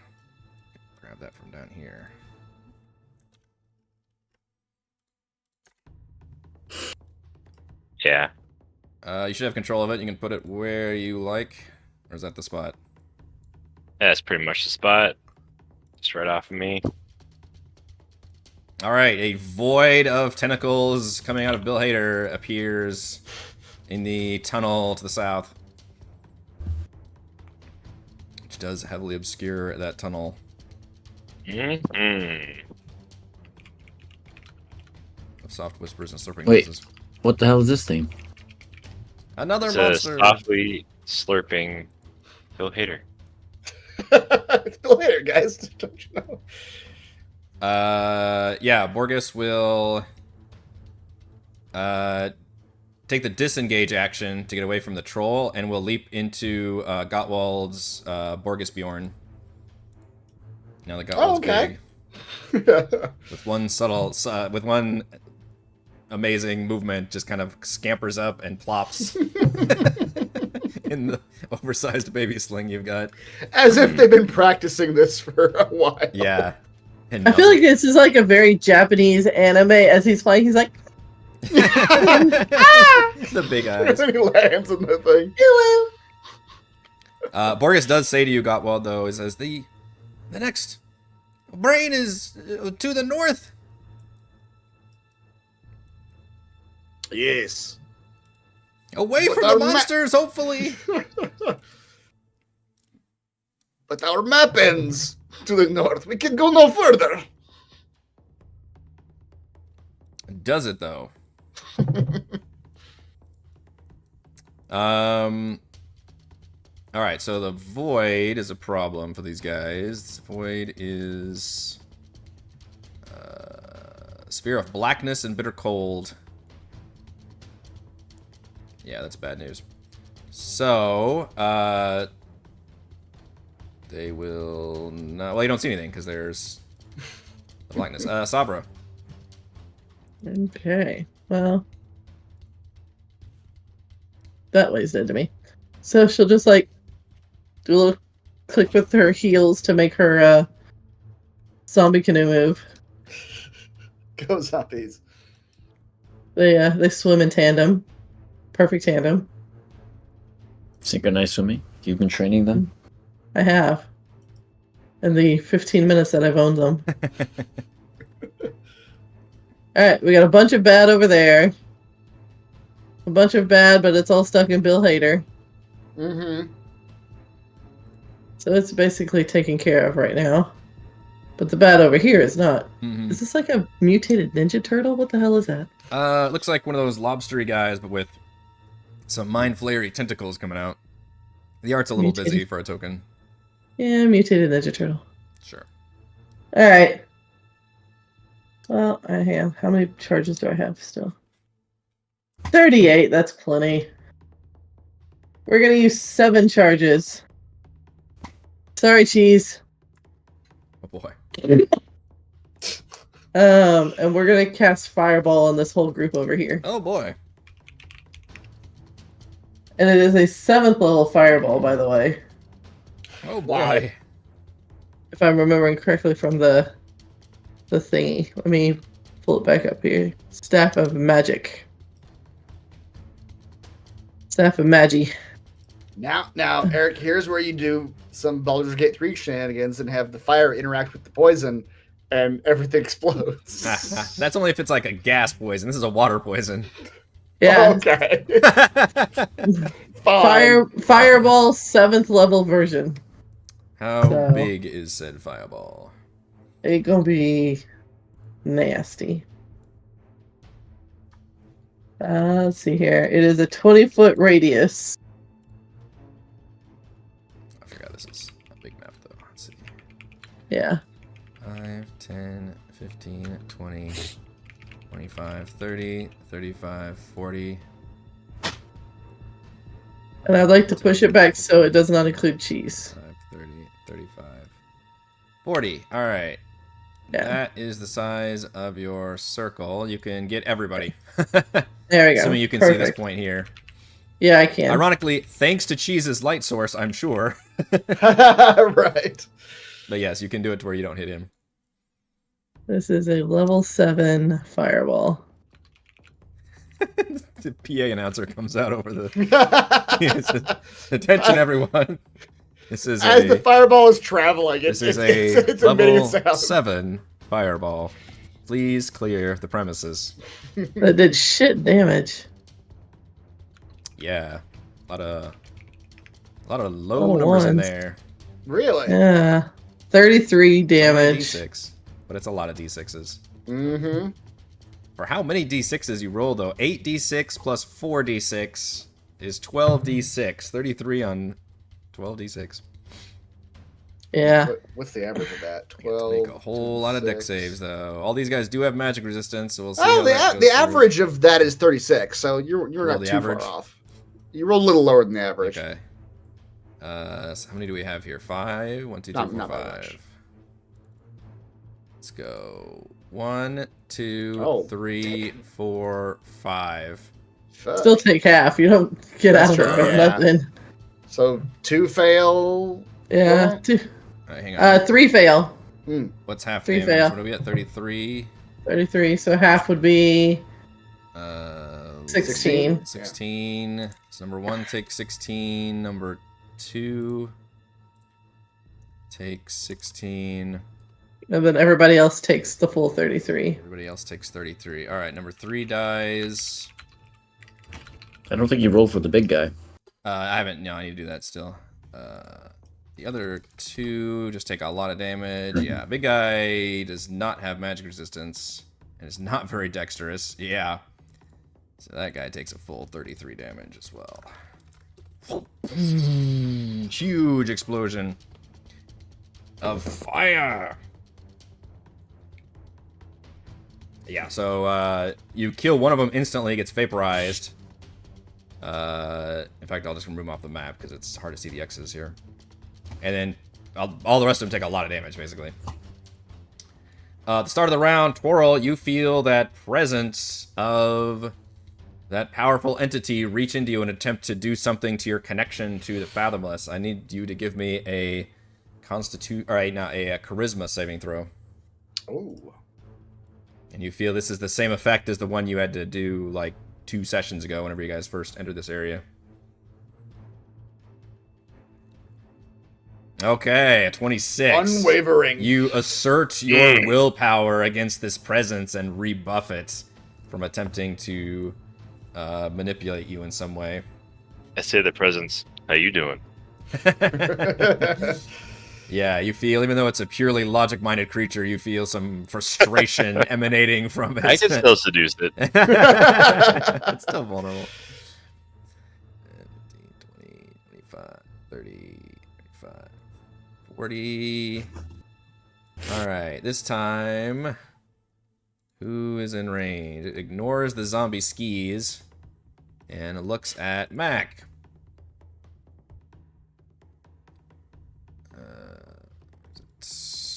Grab that from down here. Yeah. You should have control of it. You can put it where you like. Or is that the spot? That's pretty much the spot. Just right off of me. Alright, a void of tentacles coming out of Bill Hader appears in the tunnel to the south. Which does heavily obscure that tunnel. Mm-hmm. Of soft whispers and slurping Wait. noises. What the hell is this thing? Another It's monster! softly slurping Bill Hader. It's Bill Hader, guys. Don't you know? Yeah, Borges will take the disengage action to get away from the troll, and will leap into Gottwald's Borges Bjorn. Now that Gottwald's okay. big, with one subtle, with one amazing movement, just kind of scampers up and plops in the oversized baby sling you've got. As if they've been practicing this for a while. Yeah. And I feel like this is like a very Japanese anime. As he's flying, he's like, the big eyes. And he lands in the thing. hello. Borges does say to you, Gottwald, though, he says, the next brain is to the north. Yes. Away But from our the monsters, hopefully. But our map ends to the north. We can go no further. Does it, though? Alright, so the void is a problem for these guys. Void is sphere of blackness and bitter cold. Yeah, that's bad news. So, they will not... Well, you don't see anything, because there's the blackness. Sabra. Okay, well, that way's dead to me. So she'll just like do a little click with her heels to make her zombie canoe move. Go zombies. They swim in tandem, perfect tandem. Synchronized swimming? You've been training them? I have, in the 15 minutes that I've owned them. Alright, we got a bunch of bad over there. A bunch of bad, but it's all stuck in Bill Hader. Mm-hmm. So it's basically taken care of right now. But the bad over here is not. Mm-hmm. Is this like a mutated ninja turtle? What the hell is that? Looks like one of those lobstery guys, but with some mind-flayery tentacles coming out. The art's a little Mutated. busy for a token. Yeah, mutated ninja turtle. Sure. Alright. Well, I have. How many charges do I have still? 38, that's plenty. We're gonna use 7 charges. Sorry, cheese. Oh boy. And we're gonna cast Fireball on this whole group over here. Oh boy. And it is a 7th level Fireball, by the way. Oh boy. Wow. If I'm remembering correctly from the thingy. Let me pull it back up here. Staff of Magic. Staff of Magi. Now, Eric, here's where you do some Baldur's Gate 3 shenanigans and have the fire interact with the poison, and everything explodes. That's only if it's like a gas poison. This is a water poison. Yeah. Okay. Fine. Fireball 7th level version. How So- big is said fireball? It gonna be nasty. Let's see here. It is a 20-foot radius. I forgot this is a big map though. Let's see. Yeah. 5, 10, 15, 20, 25, 30, 35, 40. And I'd like to push it back so it does not include cheese. 5, 30, 35, 40. All right. Yeah. That is the size of your circle. You can get everybody. There we go. Assuming you can see this Perfect. point here. Yeah, I can. Ironically, thanks to Cheese's light source, I'm sure. Right. But yes, you can do it to where you don't hit him. This is a level 7 fireball. The PA announcer comes out over the... Attention, everyone. This is As the fireball is traveling, this it's is a emitting a level sound. 7 fireball. Please clear the premises. That did shit damage. Yeah, a lot of low All numbers in ones. there. Really? Yeah. 33 It's only damage. D6, but it's a lot of D6s. Mm-hmm. For how many D6s you roll, though? 8D6 plus 4D6 is 12D6. 33 on 12D6. Yeah. What's the average of that? You have to 12. make a whole lot of deck 6. saves, though. All these guys do have magic resistance, so we'll see. Oh, how that the goes through. average of that is 36, so you're Roll not the too average? far off. You roll a little lower than the average. Okay. So how many do we have here? 5? 1, 2, 3, Not- 4, not very 5. much. Let's go. 1, 2, Oh, 3, 4, 5. Fuck. Still take half. You don't get That's out of it true, with yeah. nothing. So 2 fail. Yeah. Well, Two, All right, hang on. 3 fail. What's half 3 damage? fail. What are we at? 33? 33. So half would be 16. 16. So number 1 takes 16. Number 2 takes 16. And then everybody else takes the full 33. Everybody else takes 33. All right, number 3 dies. I don't think you rolled for the big guy. I haven't. No, I need to do that still. The other 2 just take a lot of damage. Yeah, big guy does not have magic resistance and is not very dexterous. Yeah. So that guy takes a full 33 damage as well. Huge explosion of fire. Yeah, so you kill one of them instantly, gets vaporized. In fact, I'll just remove him off the map because it's hard to see the X's here. And then all the rest of them take a lot of damage, basically. At the start of the round, Twirl, you feel that presence of that powerful entity reach into you and attempt to do something to your connection to the Fathomless. I need you to give me a charisma saving throw. Oh. And you feel this is the same effect as the one you had to do like 2 sessions ago whenever you guys first entered this area. Okay, a 26. Unwavering. You assert your willpower against this presence and rebuff it from attempting to manipulate you in some way. I say the presence. How you doing? Yeah, you feel, even though it's a purely logic-minded creature, you feel some frustration emanating from it. I can still seduce it. It's still vulnerable. 15, 20, 25, 30, 35, 40. Alright, this time... Who is in range? It ignores the zombie skis and looks at Mac.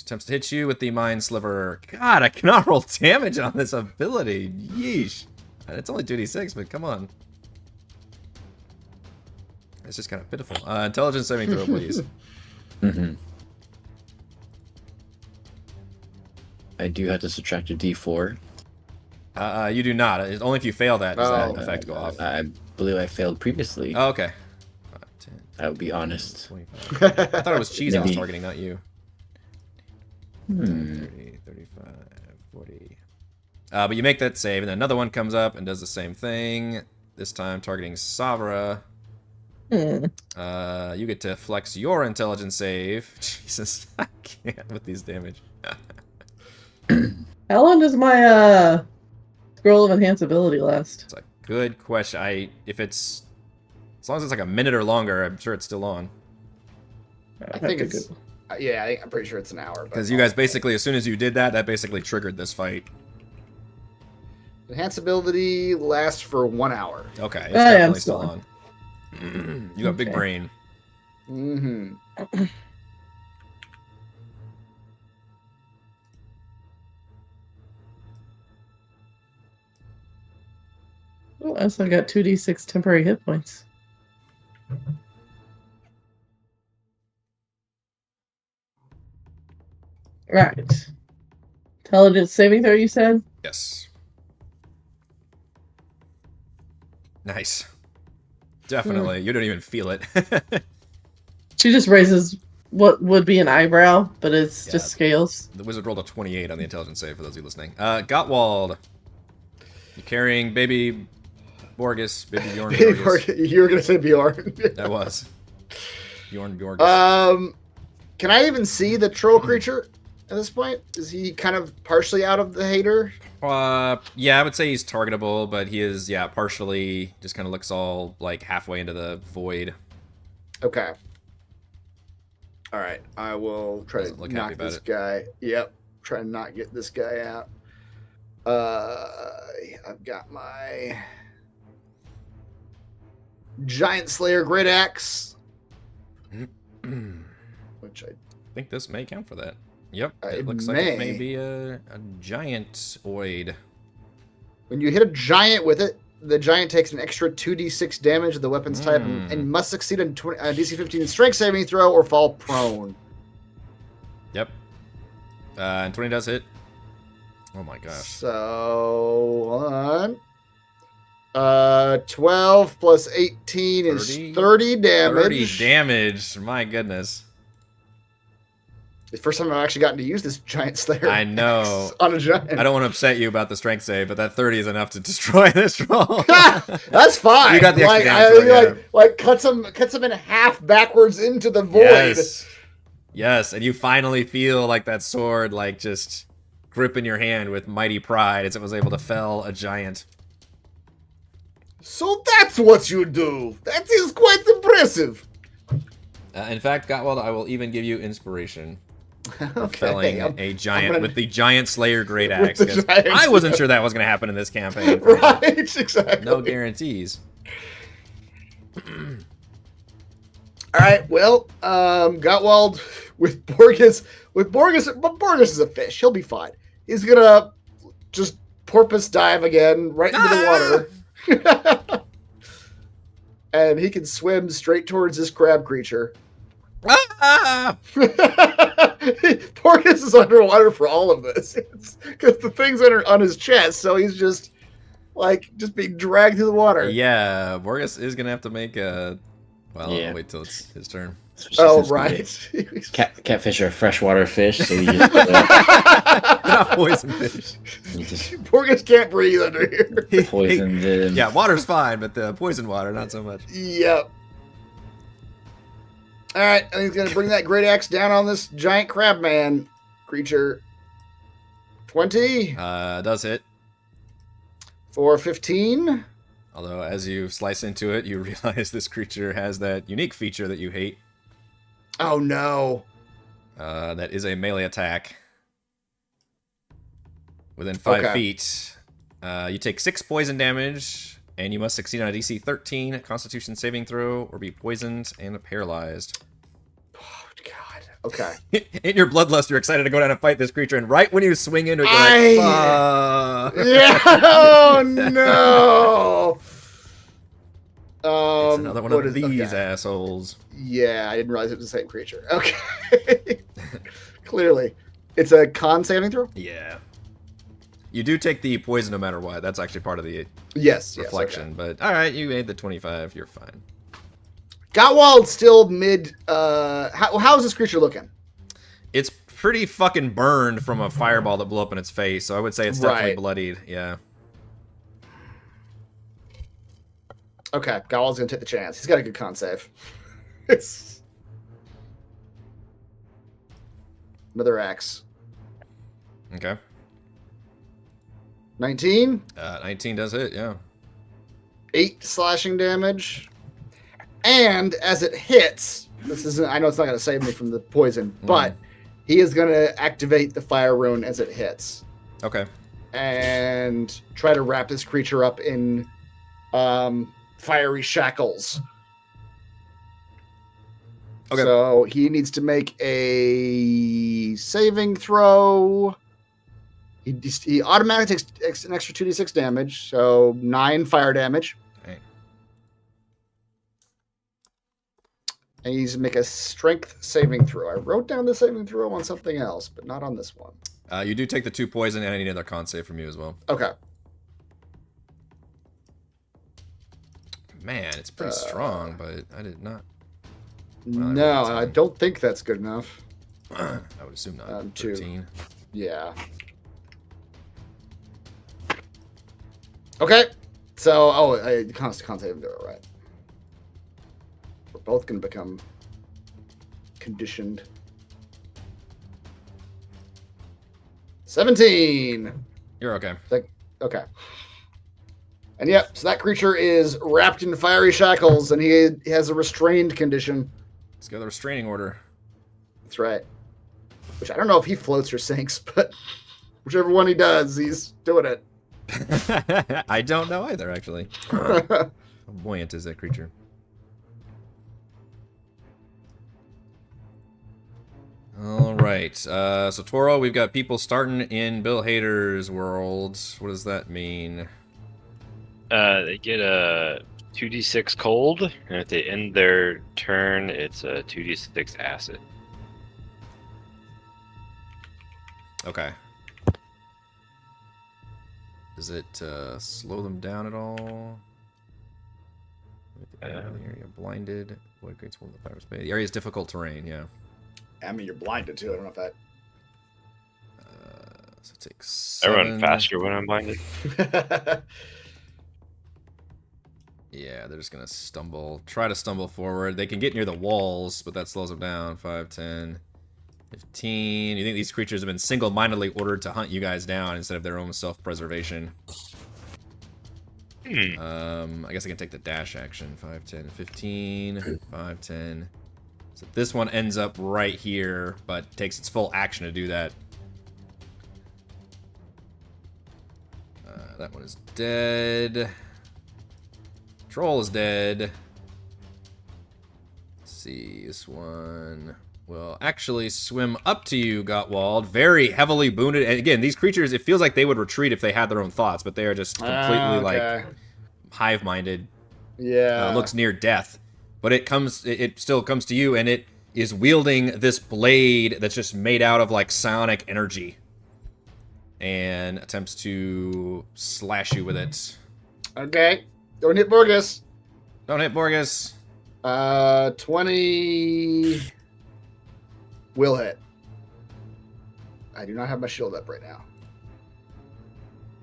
Attempts to hit you with the Mind Sliver. God, I cannot roll damage on this ability. Yeesh. It's only 2d6, but come on. It's just kind of pitiful. Intelligence saving throw, please. Mm-hmm. I do have to subtract a d4. You do not. It's only if you fail that does that effect go off. I believe I failed previously. Oh, okay. 5, 10, I would be honest. 25. I thought it was Cheese I was Maybe. targeting, not you. 30, 35, 40. But you make that save, and then another one comes up and does the same thing. This time targeting Savra. You get to flex your intelligence save. Jesus, I can't with these damage. How long does my scroll of enhanceability last? It's a good question. If it's as long as it's like a minute or longer, I'm sure it's still on. I think it's... Yeah, I'm pretty sure it's an hour. Because you guys basically, as soon as you did that, that basically triggered this fight. Enhance ability lasts for 1 hour. Okay, it's I am definitely still still on. You got big Okay. brain. Mm-hmm. Oh, I also got 2d6 temporary hit points. Right. Intelligence saving throw, you said? Yes. Nice. Definitely. You don't even feel it. She just raises what would be an eyebrow, but it's Yeah. just scales. The wizard rolled a 28 on the intelligence save for those of you listening. Gottwald. You're carrying baby Borgus, baby Bjorn Borgus. You were gonna say Bjorn. That was. Bjorn Borgus. Can I even see the troll creature at this point? Is he kind of partially out of the hater? Yeah, I would say he's targetable, but he is, yeah, partially just kind of looks all like halfway into the void. Okay. All right, I will try Doesn't to look knock happy about this it. guy. Yep, try to not get this guy out. I've got my Giant Slayer Great Axe, which I think this may count for that. Yep, It it looks like it may may. be a giant oid. when you hit a giant with it, the giant takes an extra 2d6 damage of the weapon's type and must succeed on DC 15 strength saving throw or fall prone. Yep. And 20 does hit. Oh my gosh. So, hold on. 12 plus 18 is 30 damage. 30 damage. My goodness. The first time I've actually gotten to use this giant slayer. I know. On a giant. I don't want to upset you about the strength save, but that 30 is enough to destroy this roll. That's fine. You got the extra like, damage roll, yeah. like cuts him in half backwards into the void. Yes. Yes, and you finally feel like that sword like just grip in your hand with mighty pride as it was able to fell a giant. So that's what you do. That is quite impressive. In fact, Gottwald, I will even give you inspiration for Okay. felling a giant gonna- with the giant slayer great With axe. the 'Cause giant- I wasn't sure that was going to happen in this campaign. Right, exactly. No guarantees. All right, well, Gottwald with Borges, but Borges is a fish. He'll be fine. He's gonna just porpoise dive again right into the water, and he can swim straight towards this crab creature. Ah! Borges is underwater for all of this because the thing's on his chest, so he's just being dragged through the water. Yeah, Borges is going to have to make a... Well, Yeah. I'll wait till it's his turn. Especially Oh, since right. Catfish are freshwater fish, so you just, Not poison fish. you just Borges can't breathe under here. poison them. Yeah, water's fine, but the poison water, not so much. Yep. All right, and he's gonna bring that great axe down on this giant crab man creature. 20 Does hit. for 15. Although, as you slice into it, you realize this creature has that unique feature that you hate. Oh no! That is a melee attack. Within 5 Okay. feet. You take 6 poison damage, and you must succeed on a DC 13 Constitution saving throw, or be poisoned and paralyzed. Oh God. Okay. In your bloodlust, you're excited to go down and fight this creature, and right when you swing into it, you're like, fuck. Yeah. Oh no. It's another one what of is- these okay. assholes. Yeah, I didn't realize it was the same creature. Okay. Clearly, it's a con saving throw. Yeah. You do take the poison no matter what. That's actually part of the Yes. reflection. But all right, you made the 25. You're fine. Gottwald still mid. How is this creature looking? It's pretty fucking burned from a fireball that blew up in its face, so I would say it's definitely Right. bloodied. Yeah. Okay, Gottwald's gonna take the chance. He's got a good con save. It's another axe. Okay. 19, 19 does hit. Yeah. 8 slashing damage, and as it hits, this isn't. I know it's not gonna save me from the poison, but he is gonna activate the fire rune as it hits Okay. and try to wrap this creature up in fiery shackles. Okay. So he needs to make a saving throw. He automatically takes an extra 2d6 damage, so 9 fire damage. Okay. And he's make a strength saving throw. I wrote down the saving throw on something else, but not on this one. You do take the 2 poison, and I need another con save from you as well. Okay. Man, it's pretty strong, but I did not. No, I don't think that's good enough. I would assume not. 2. 13. Yeah. Okay. So, con saving throw, right? We're both going to become conditioned. 17. You're okay. Okay. And yep, so that creature is wrapped in fiery shackles, and he has a restrained condition. Let's go to the restraining order. That's right. Which I don't know if he floats or sinks, but whichever one he does, he's doing it. I don't know either, actually. How buoyant is that creature? All right. So Toro, we've got people starting in Bill Hader's world. What does that mean? They get a 2d6 cold, and if they end their turn, it's a 2d6 acid. Okay. Does it slow them down at all? The area blinded. What creates one of the fire space? The area is difficult terrain. Yeah. I mean, you're blinded too. I don't know if that. So it takes 7. seven. I run faster when I'm blinded. Yeah, they're just gonna try to stumble forward. They can get near the walls, but that slows them down. 5, 10, 15. You think these creatures have been single-mindedly ordered to hunt you guys down instead of their own self-preservation? I guess I can take the dash action. 5, 10, 15, 5, 10. So this one ends up right here, but takes its full action to do that. That one is dead. Troll is dead. Let's see, this one will actually swim up to you, Gottwald. Very heavily wounded. And again, these creatures, it feels like they would retreat if they had their own thoughts, but they are just completely like hive-minded. Yeah. Looks near death. But it still comes to you, and it is wielding this blade that's just made out of like psionic energy. And attempts to slash you with it. Okay. Don't hit Borges. Don't hit Borges. 20 will hit. I do not have my shield up right now.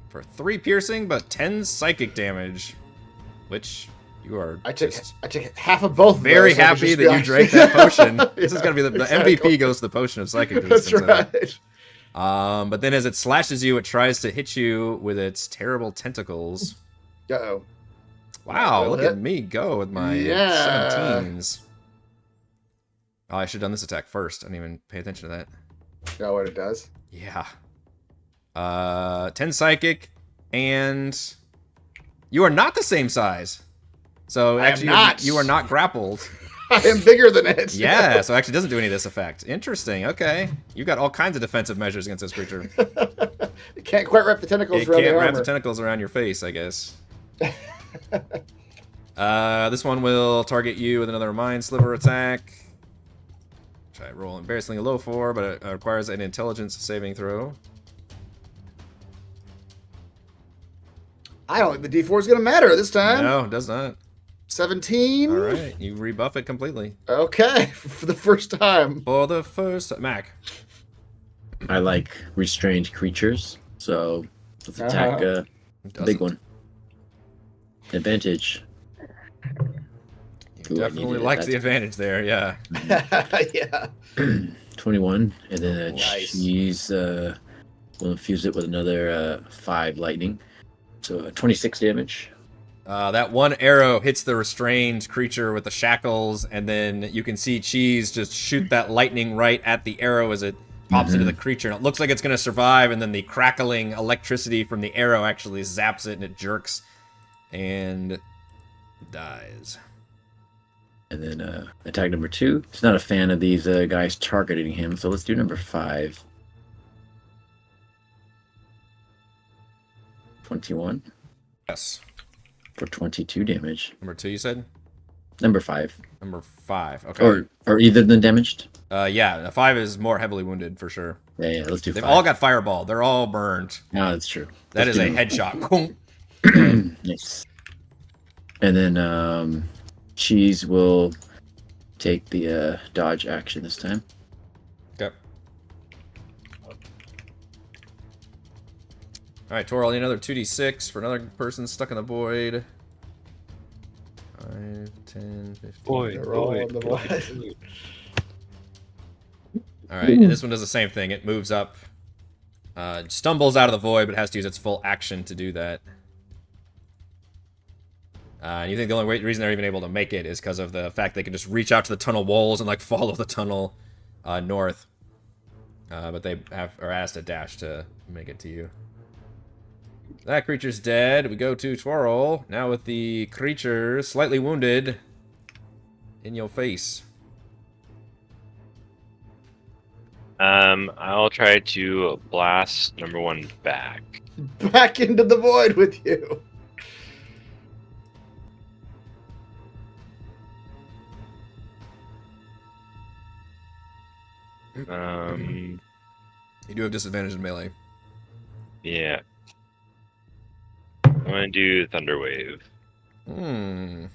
For 3 piercing, but 10 psychic damage. Which you are I took half of both. Very of those, happy that you drank that potion. This is going to be the exactly. MVP goes to the potion of psychic That's resistance. right. But then as it slashes you, it tries to hit you with its terrible tentacles. Uh-oh. Wow, Will look hit. at me go with my Yeah. 17s. Oh, I should have done this attack first. I didn't even pay attention to that. You know what it does? Yeah. 10 psychic, and you are not the same size. So I am actually, not. you are not grappled. I am bigger than it. Yeah, so it actually doesn't do any of this effect. Interesting. Okay, you've got all kinds of defensive measures against this creature. It can't quite wrap the tentacles It around can't the wrap armor. the tentacles around your face, I guess. This one will target you with another Mind Sliver attack. Which I roll embarrassingly low for, but it requires an intelligence saving throw. I don't think the D4 is going to matter this time. No, it does not. 17. All right, you rebuff it completely. Okay, for the first time. For the first... Mac. I like restrained creatures, so let's attack the big one. Advantage. He Ooh, I definitely needed likes that. the advantage there, yeah. Yeah. 21, and then a Nice. cheese. We'll infuse it with another 5 lightning, so 26 damage. That one arrow hits the restrained creature with the shackles, and then you can see Cheese just shoot that lightning right at the arrow as it pops into the creature. And it looks like it's going to survive, and then the crackling electricity from the arrow actually zaps it, and it jerks and dies. And then attack number 2. He's not a fan of these guys targeting him, so let's do number 5. 21 Yes. for 22 damage. Number 2, you said? Number 5. Number 5. Okay. Or either of them damaged? Yeah, the 5 is more heavily wounded for sure. Yeah, let's do They've 5. all got fireball. They're all burned. No, that's true. That Let's is do a number headshot. Nice. And then Cheese will take the dodge action this time. Okay. Alright, Tor, I'll need another 2d6 for another person stuck in the void. 5, 10, 15. They're all in the void. Alright, and this one does the same thing. It moves up, stumbles out of the void, but has to use its full action to do that. And you think the only reason they're even able to make it is because of the fact they can just reach out to the tunnel walls and like follow the tunnel north. But they are asked to dash to make it to you. That creature's dead. We go to Twirl. Now with the creature slightly wounded in your face. I'll try to blast number 1 back. Back into the void with you. You do have disadvantage in melee. Yeah. I'm gonna do Thunder Wave. A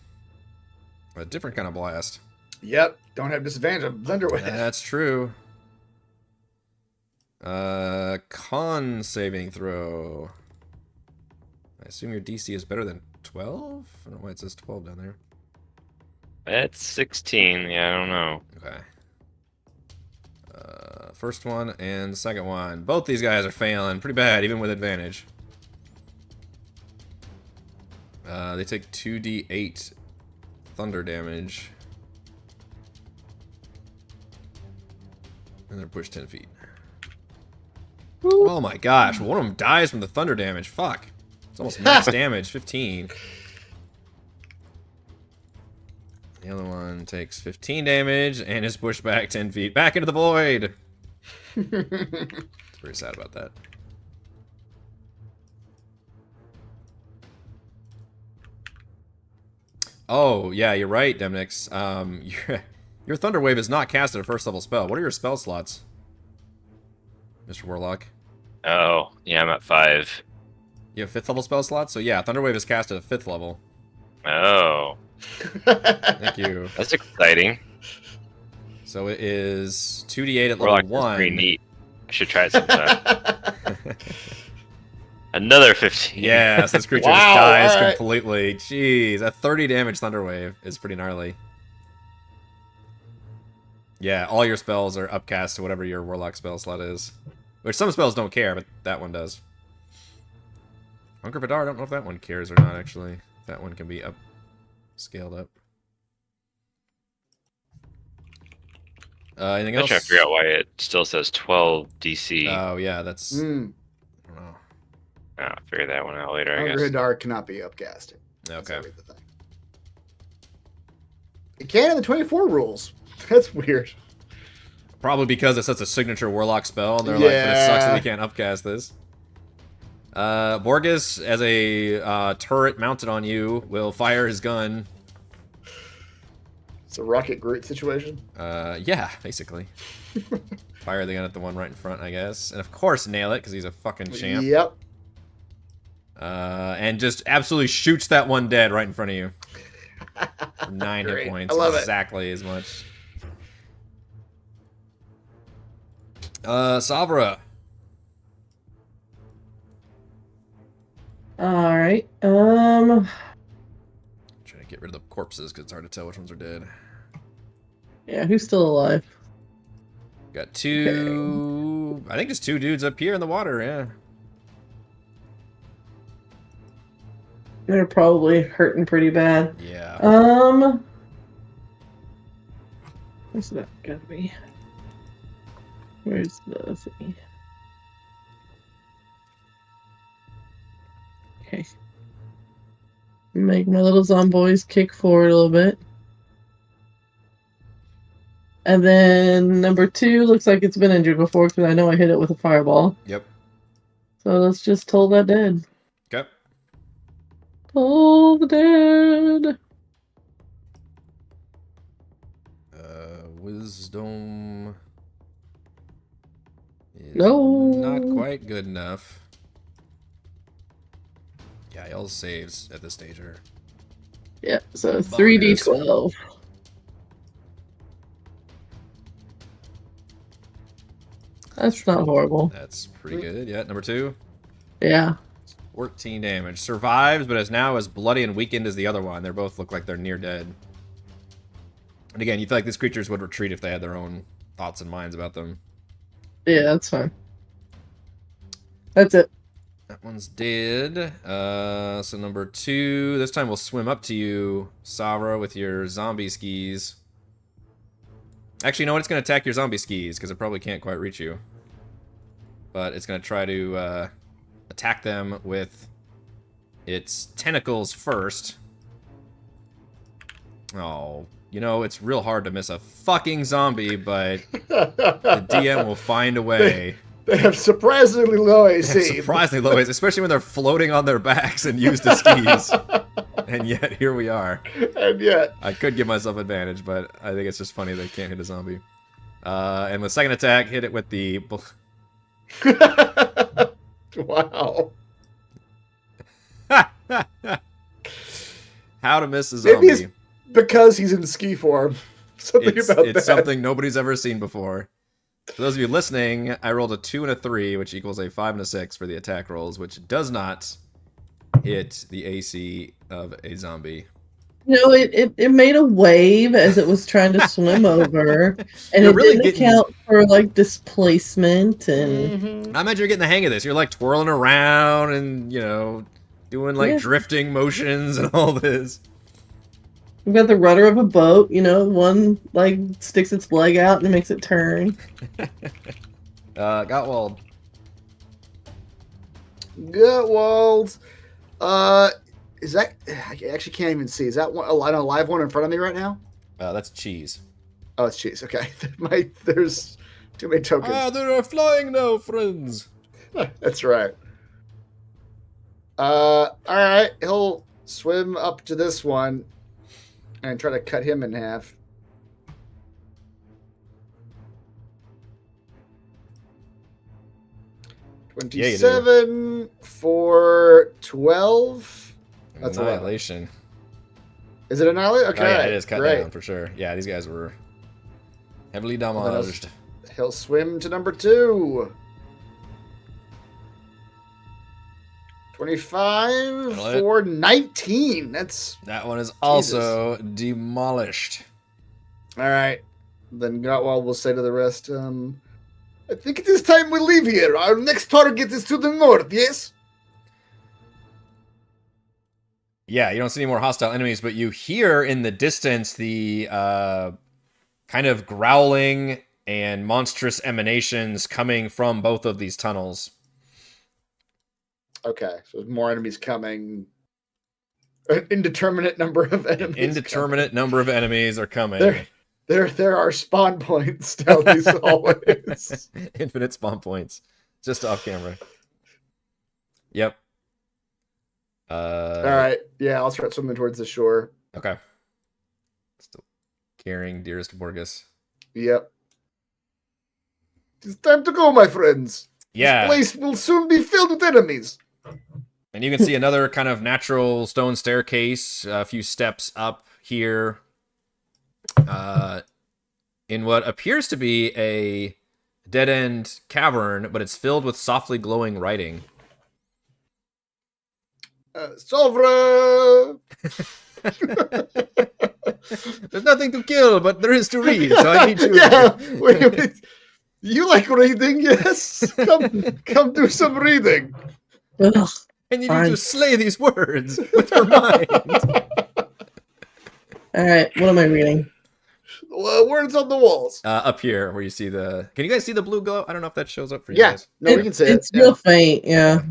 different kind of blast. Yep. Don't have disadvantage of Thunderwave. That's true. Con saving throw. I assume your DC is better than 12? I don't know why it says 12 down there. That's 16. Yeah, I don't know. Okay. First one and second one. Both these guys are failing pretty bad, even with advantage. They take 2d8 thunder damage. And they're pushed 10 feet. Oh my gosh, one of them dies from the thunder damage. Fuck. It's almost max damage, 15. The other one takes 15 damage and is pushed back 10 feet. Back into the void! It's pretty sad about that. Oh, yeah, you're right, Demnix. Your Thunder Wave is not casted a first level spell. What are your spell slots, Mr. Warlock? Oh, yeah, I'm at 5. You have 5th level spell slots? So yeah, Thunder Wave is cast at a 5th level. Oh. Thank you. That's exciting. So it is 2d8 at Warlock level is 1. pretty neat. I should try it sometime. Another 15. Yes, this creature Wow, just dies alright. completely. Jeez, a 30 damage Thunder Wave is pretty gnarly. Yeah, all your spells are upcast to whatever your Warlock spell slot is. Which some spells don't care, but that one does. Hunker Vidar, I don't know if that one cares or not, actually. That one can be scaled up. Anything I'm else? trying to figure out why it still says 12 DC. Oh, yeah, that's... I don't know. I'll figure that one out later, I Hunger guess. Hadar cannot be upcasted. That's Okay. how I read the thing. It can in the 24 rules. That's weird. Probably because it's such a signature Warlock spell, and they're like, but it sucks that we can't upcast this. Borges, as a turret mounted on you, will fire his gun. It's a Rocket Groot situation. Yeah, basically. Fire the gun at the one right in front, I guess. And of course nail it, because he's a fucking champ. Yep. And just absolutely shoots that one dead right in front of you. 9 hit Great. points. I love it. Exactly as much. Savra. Alright. Trying to get rid of the corpses, because it's hard to tell which ones are dead. Yeah, who's still alive? Got 2... I think just 2 dudes up here in the water, yeah. They're probably hurting pretty bad. Yeah. Where's that gonna be? Where's the thingy? Okay. Make my little zomboys kick forward a little bit. And then number 2 looks like it's been injured before because I know I hit it with a fireball. Yep. So let's just toll that dead. Okay. All the dead. Wisdom is No. not quite good enough. Yeah, y'all's saves at this stage are... Yeah, so Bonus. 3d12. That's not horrible. That's pretty good. Yeah, number 2. Yeah. 14 damage. Survives, but is now as bloody and weakened as the other one. They both look like they're near dead. And again, you feel like these creatures would retreat if they had their own thoughts and minds about them. Yeah, that's fine. That's it. That one's dead. So number 2. This time we'll swim up to you, Savra, with your zombie skis. Actually, you know what? It's going to attack your zombie skis, because it probably can't quite reach you. But it's going to try to attack them with its tentacles first. Oh, you know, it's real hard to miss a fucking zombie, but the DM will find a way. They have surprisingly low AC. They have surprisingly low AC, especially when they're floating on their backs and used as skis. And yet, here we are. And yet. I could give myself advantage, but I think it's just funny they can't hit a zombie. And with second attack, hit it with the... Wow. How to miss a zombie. Maybe it's because he's in ski form. Something about that. It's something nobody's ever seen before. For those of you listening, I rolled a 2 and a 3, which equals a 5 and a 6 for the attack rolls, which does not hit the AC of a zombie. No, it made a wave as it was trying to swim over, and it really didn't account for like displacement and. Mm-hmm. I imagine you're getting the hang of this. You're like twirling around and, you know, doing like drifting motions and all this. We've got the rudder of a boat, you know, one like sticks its leg out and makes it turn. Gottwald. Gottwald. Is that... I actually can't even see. Is that one, a live one in front of me right now? That's cheese. Oh, it's cheese. Okay. There's too many tokens. Ah, they are flying now, friends. That's right. Alright. He'll swim up to this one and try to cut him in half. Yeah, you 27 for 12. That's Annihilation. Is it annihilate? Okay. Oh, yeah, it is cut great. down for sure. Yeah, these guys were heavily damaged. He'll swim to number 2. 25 for 19. That one is also demolished. All right. Then Gottwald will say to the rest, I think it is time we leave here. Our next target is to the north, yes? Yeah, you don't see any more hostile enemies, but you hear in the distance the kind of growling and monstrous emanations coming from both of these tunnels. Okay, so there's more enemies coming. An indeterminate number of enemies. An indeterminate number of enemies are coming. There are spawn points down these hallways. Infinite spawn points. Just off camera. Yep. All right. Yeah, I'll start swimming towards the shore. Okay. Still carrying dearest Borgus. Yep. It's time to go, my friends. Yeah. This place will soon be filled with enemies. And you can see another kind of natural stone staircase, a few steps up here, in what appears to be a dead-end cavern, but it's filled with softly glowing writing. Sovra! There's nothing to kill, but there is to read, so I need you. Yeah, wait. You like reading, yes? Come do some reading. Ugh, And you need to slay these words with your mind. all right, what am I reading? Words on the walls. Up here, where you see the... Can you guys see the blue glow? I don't know if that shows up for you Yeah, guys. no, we can see it. It's real faint, yeah.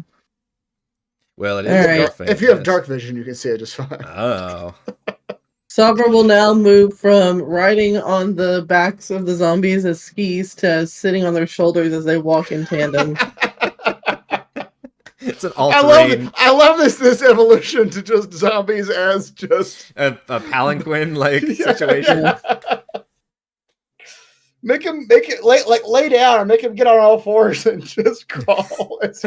Well, it is All right. dark faint, If you have yes. dark vision, you can see it just fine. Oh. Sabra will now move from riding on the backs of the zombies as skis to sitting on their shoulders as they walk in tandem. It's an all-terrain. I love this evolution to just zombies as just a palanquin like situation. Yeah. Make him lay down or make him get on all fours and just crawl as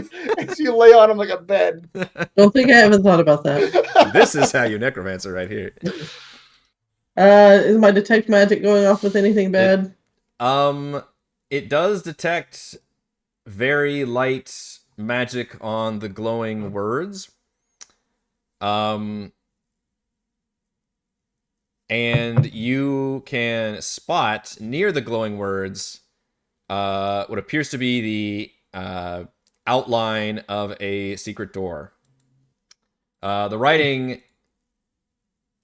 you lay on him like a bed. Don't think I haven't thought about that. This is how you necromancer right here. Is my detect magic going off with anything bad? It does detect very light magic on the glowing words. And you can spot near the glowing words what appears to be the outline of a secret door. The writing,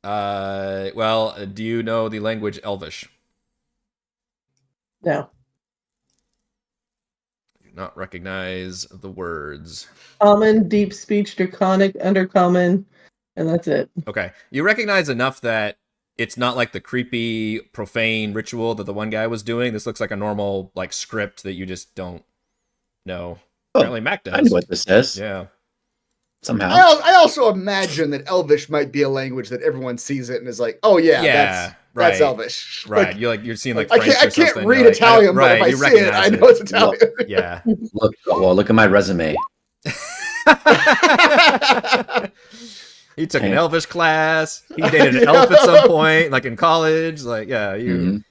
well, do you know the language Elvish? No. Do not recognize the words. Common, deep speech, draconic, undercommon, and that's it. Okay. You recognize enough that it's not like the creepy, profane ritual that the one guy was doing. This looks like a normal like script that you just don't know. Apparently Mac does. I know what this says. Yeah. Somehow. I also imagine that Elvish might be a language that everyone sees it and is like, oh yeah, that's Elvish. Right. Like, you're seeing like I French can't or something. read You're like, Italian, but if I you see it, I know it's Italian. Yeah. Look at my resume. He took an Elvish class. He dated an elf at some point, like in college. Like, yeah, you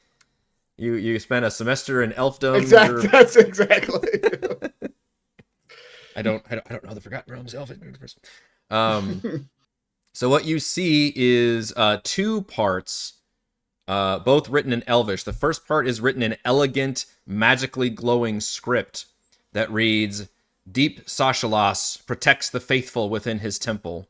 spent a semester in elfdom. Exactly. That's exactly. I don't know the Forgotten Realms elf. So what you see is two parts, both written in Elvish. The first part is written in elegant, magically glowing script that reads, "Deep Sashalas protects the faithful within his temple."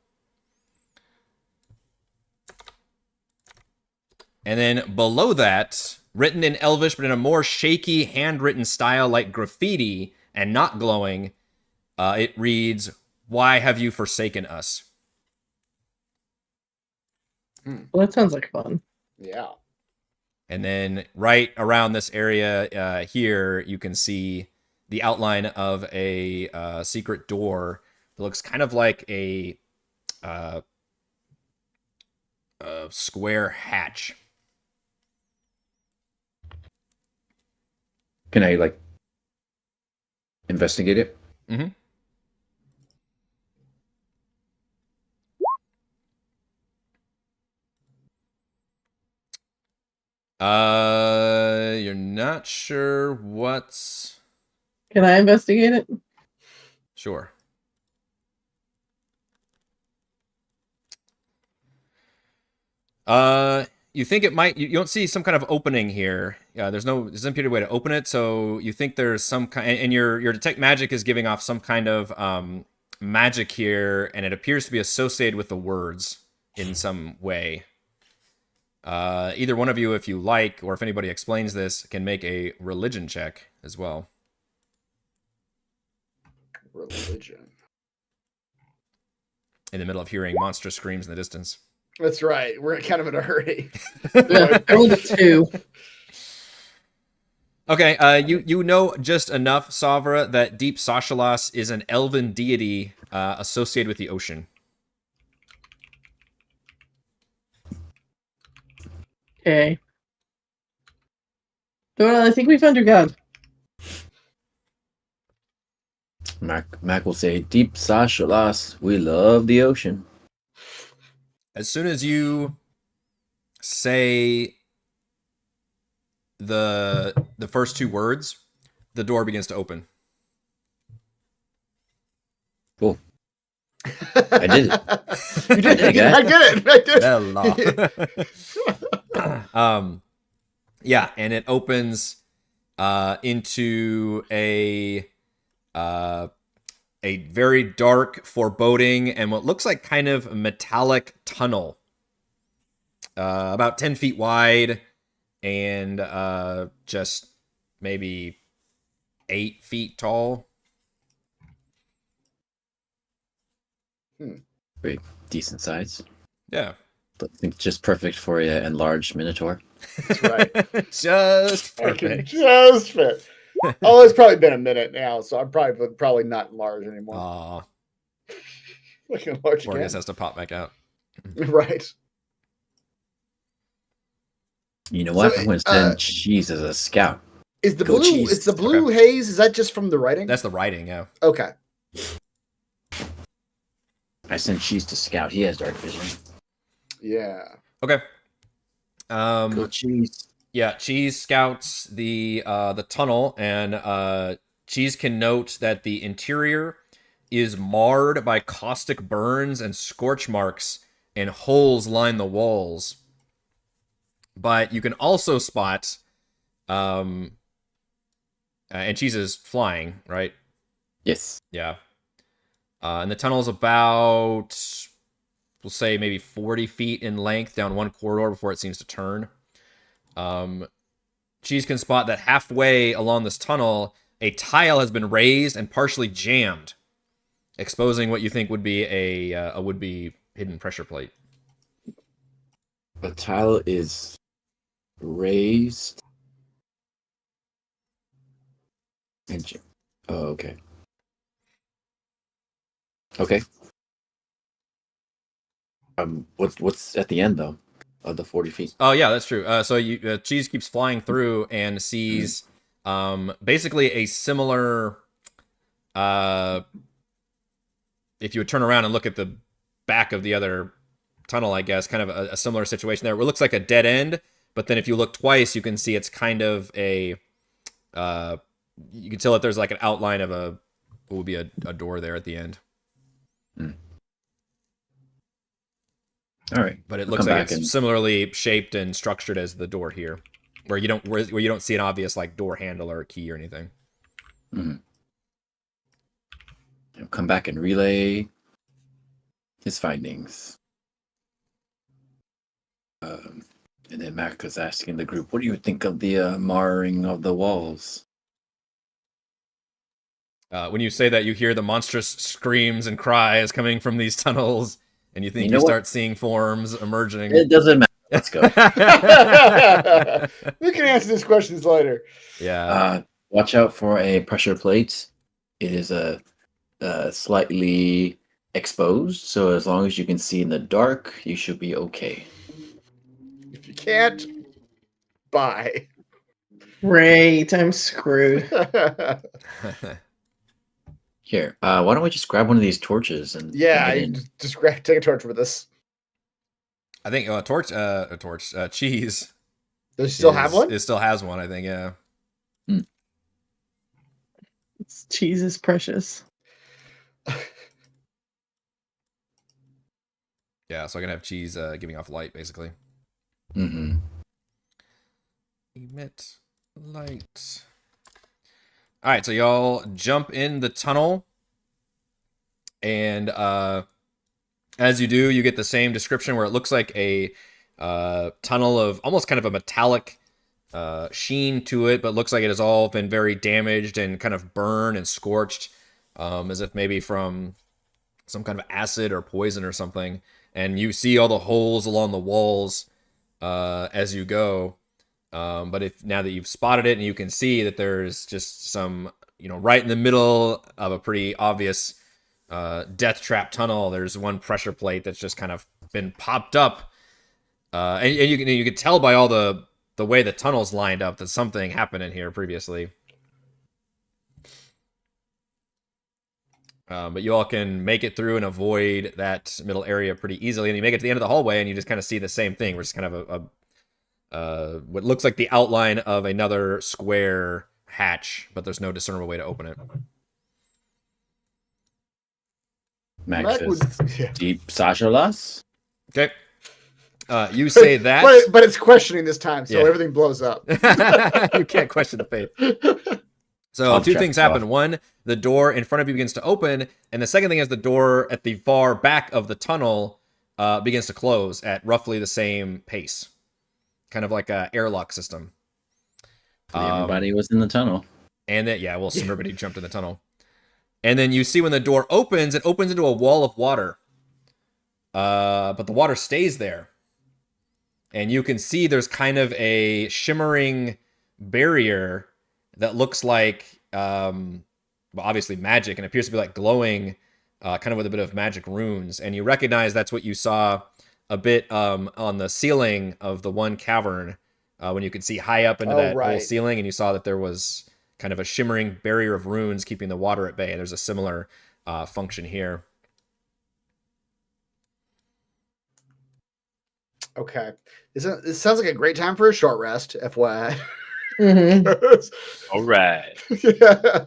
And then below that, written in Elvish, but in a more shaky, handwritten style like graffiti and not glowing, it reads, "Why have you forsaken us?" Well, that sounds like fun. Yeah. And then right around this area here, you can see the outline of a secret door that looks kind of like a square hatch. Can I like investigate it? Mm-hmm. You're not sure what's... Can I investigate it? Sure. You think it might... You don't see some kind of opening here. There's no way to open it, so you think there's some kind... And your detect magic is giving off some kind of magic here, and it appears to be associated with the words in some way. Either one of you, if you like, or if anybody explains this, can make a religion check as well. Religion. In the middle of hearing monstrous screams in the distance. That's right. We're kind of in a hurry. I rolled a 2. Okay, you know just enough, Savra, that Deep Sashalas is an elven deity associated with the ocean. Okay. Well, I think we found your god. Mac will say, "Deep Sashalas, we love the ocean." As soon as you say the first two words, the door begins to open. Cool. I did it. You did it. I did it. Hello. Yeah, and it opens into a very dark, foreboding, and what looks like kind of metallic tunnel. About 10 feet wide and just maybe 8 feet tall. Pretty decent size. Yeah. I think just perfect for you enlarged minotaur. That's right. Just I can perfect. just fit. Oh, it's probably been a minute now, so I'm probably not large anymore. Like a large Morgus again. has to pop back out. Right. You know what? So, I'm going to send Cheese as a scout. Is the Go blue? Cheese. Is the blue haze? Is that just from the writing? That's the writing, yeah. Okay. I sent Cheese to scout. He has dark vision. Yeah. Okay. Go Cheese. Yeah, Cheese scouts the tunnel, and Cheese can note that the interior is marred by caustic burns and scorch marks, and holes line the walls. But you can also spot, and Cheese is flying, right? Yes. Yeah. And the tunnel's about, we'll say, maybe 40 feet in length down one corridor before it seems to turn. Cheese can spot that halfway along this tunnel, a tile has been raised and partially jammed, exposing what you think would be a would-be hidden pressure plate. The tile is raised. Oh, okay. Okay. What's at the end though of the 40 feet? Oh yeah, that's true. So you Cheese keeps flying through and sees basically a similar. If you would turn around and look at the back of the other tunnel, I guess, kind of a similar situation there. It looks like a dead end, but then if you look twice, you can see it's kind of a. You can tell that there's like an outline of what would be a door there at the end. All right, but it looks like it's similarly shaped and structured as the door here, where you don't see an obvious like door handle or key or anything. Mm-hmm. He'll come back and relay his findings. And then Mac was asking the group, "What do you think of the marring of the walls?" When you say that, you hear the monstrous screams and cries coming from these tunnels, and you think you start seeing forms emerging. It doesn't matter. Let's go. We can answer these questions later. Yeah. Watch out for a pressure plate. It is slightly exposed, so as long as you can see in the dark, you should be okay. If you can't, bye. Great, I'm screwed. Here, why don't we just grab one of these torches and just take a torch with us. I think Cheese. Does it still have one? It still has one, I think. Yeah. Cheese is precious. Yeah, so I can have Cheese giving off light, basically. Mm-hmm. Emit light. All right, so y'all jump in the tunnel, and as you do, you get the same description where it looks like a tunnel of almost kind of a metallic sheen to it, but looks like it has all been very damaged and kind of burned and scorched, as if maybe from some kind of acid or poison or something. And you see all the holes along the walls as you go. But now that you've spotted it and you can see that there's just some, right in the middle of a pretty obvious death trap tunnel, there's one pressure plate that's just kind of been popped up. And you can tell by all the way the tunnel's lined up that something happened in here previously. But you all can make it through and avoid that middle area pretty easily. And you make it to the end of the hallway and you just kind of see the same thing, which is kind of what looks like the outline of another square hatch, but there's no discernible way to open it. Max says, deep Sajalas. Okay. You say that. But it's questioning this time, so everything blows up. You can't question the faith. So two things happen. One, the door in front of you begins to open, and the second thing is the door at the far back of the tunnel begins to close at roughly the same pace. Kind of like a airlock system. Everybody was in the tunnel. And then, everybody jumped in the tunnel. And then you see when the door opens, it opens into a wall of water. But the water stays there. And you can see there's kind of a shimmering barrier that looks like, obviously magic, and appears to be like glowing kind of with a bit of magic runes, and you recognize that's what you saw a bit on the ceiling of the one cavern when you could see high up into that whole ceiling, and you saw that there was kind of a shimmering barrier of runes keeping the water at bay. There's a similar function here. Okay. This sounds like a great time for a short rest, FYI. All right. Yeah.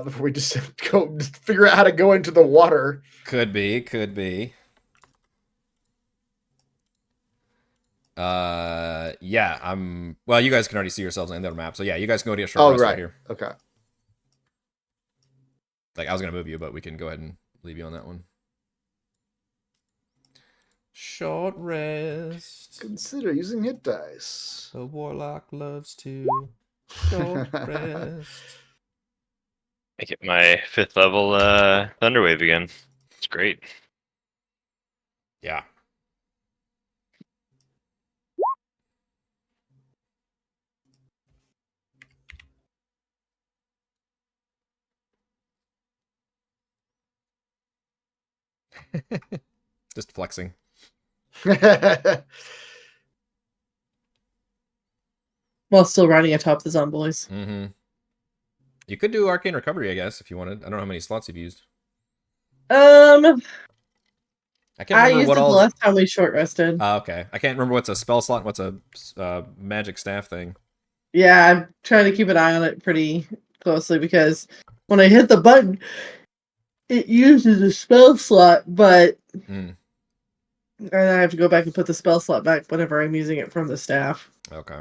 Before we just figure out how to go into the water. Could be. Yeah, well, you guys can already see yourselves on the other map. So yeah, you guys can go to a short rest right here. Okay. Like, I was going to move you, but we can go ahead and leave you on that one. Short rest. Consider using hit dice. The warlock loves to short rest. I get my 5th level Thunderwave again. It's great. Yeah. Just flexing. While still riding atop the zomboys. Mm-hmm. You could do Arcane Recovery, I guess, if you wanted. I don't know how many slots you've used. I can't remember used what it all. the last time we short rested. Okay. I can't remember what's a spell slot and what's a magic staff thing. Yeah, I'm trying to keep an eye on it pretty closely because when I hit the button, it uses a spell slot, but and I have to go back and put the spell slot back whenever I'm using it from the staff. Okay.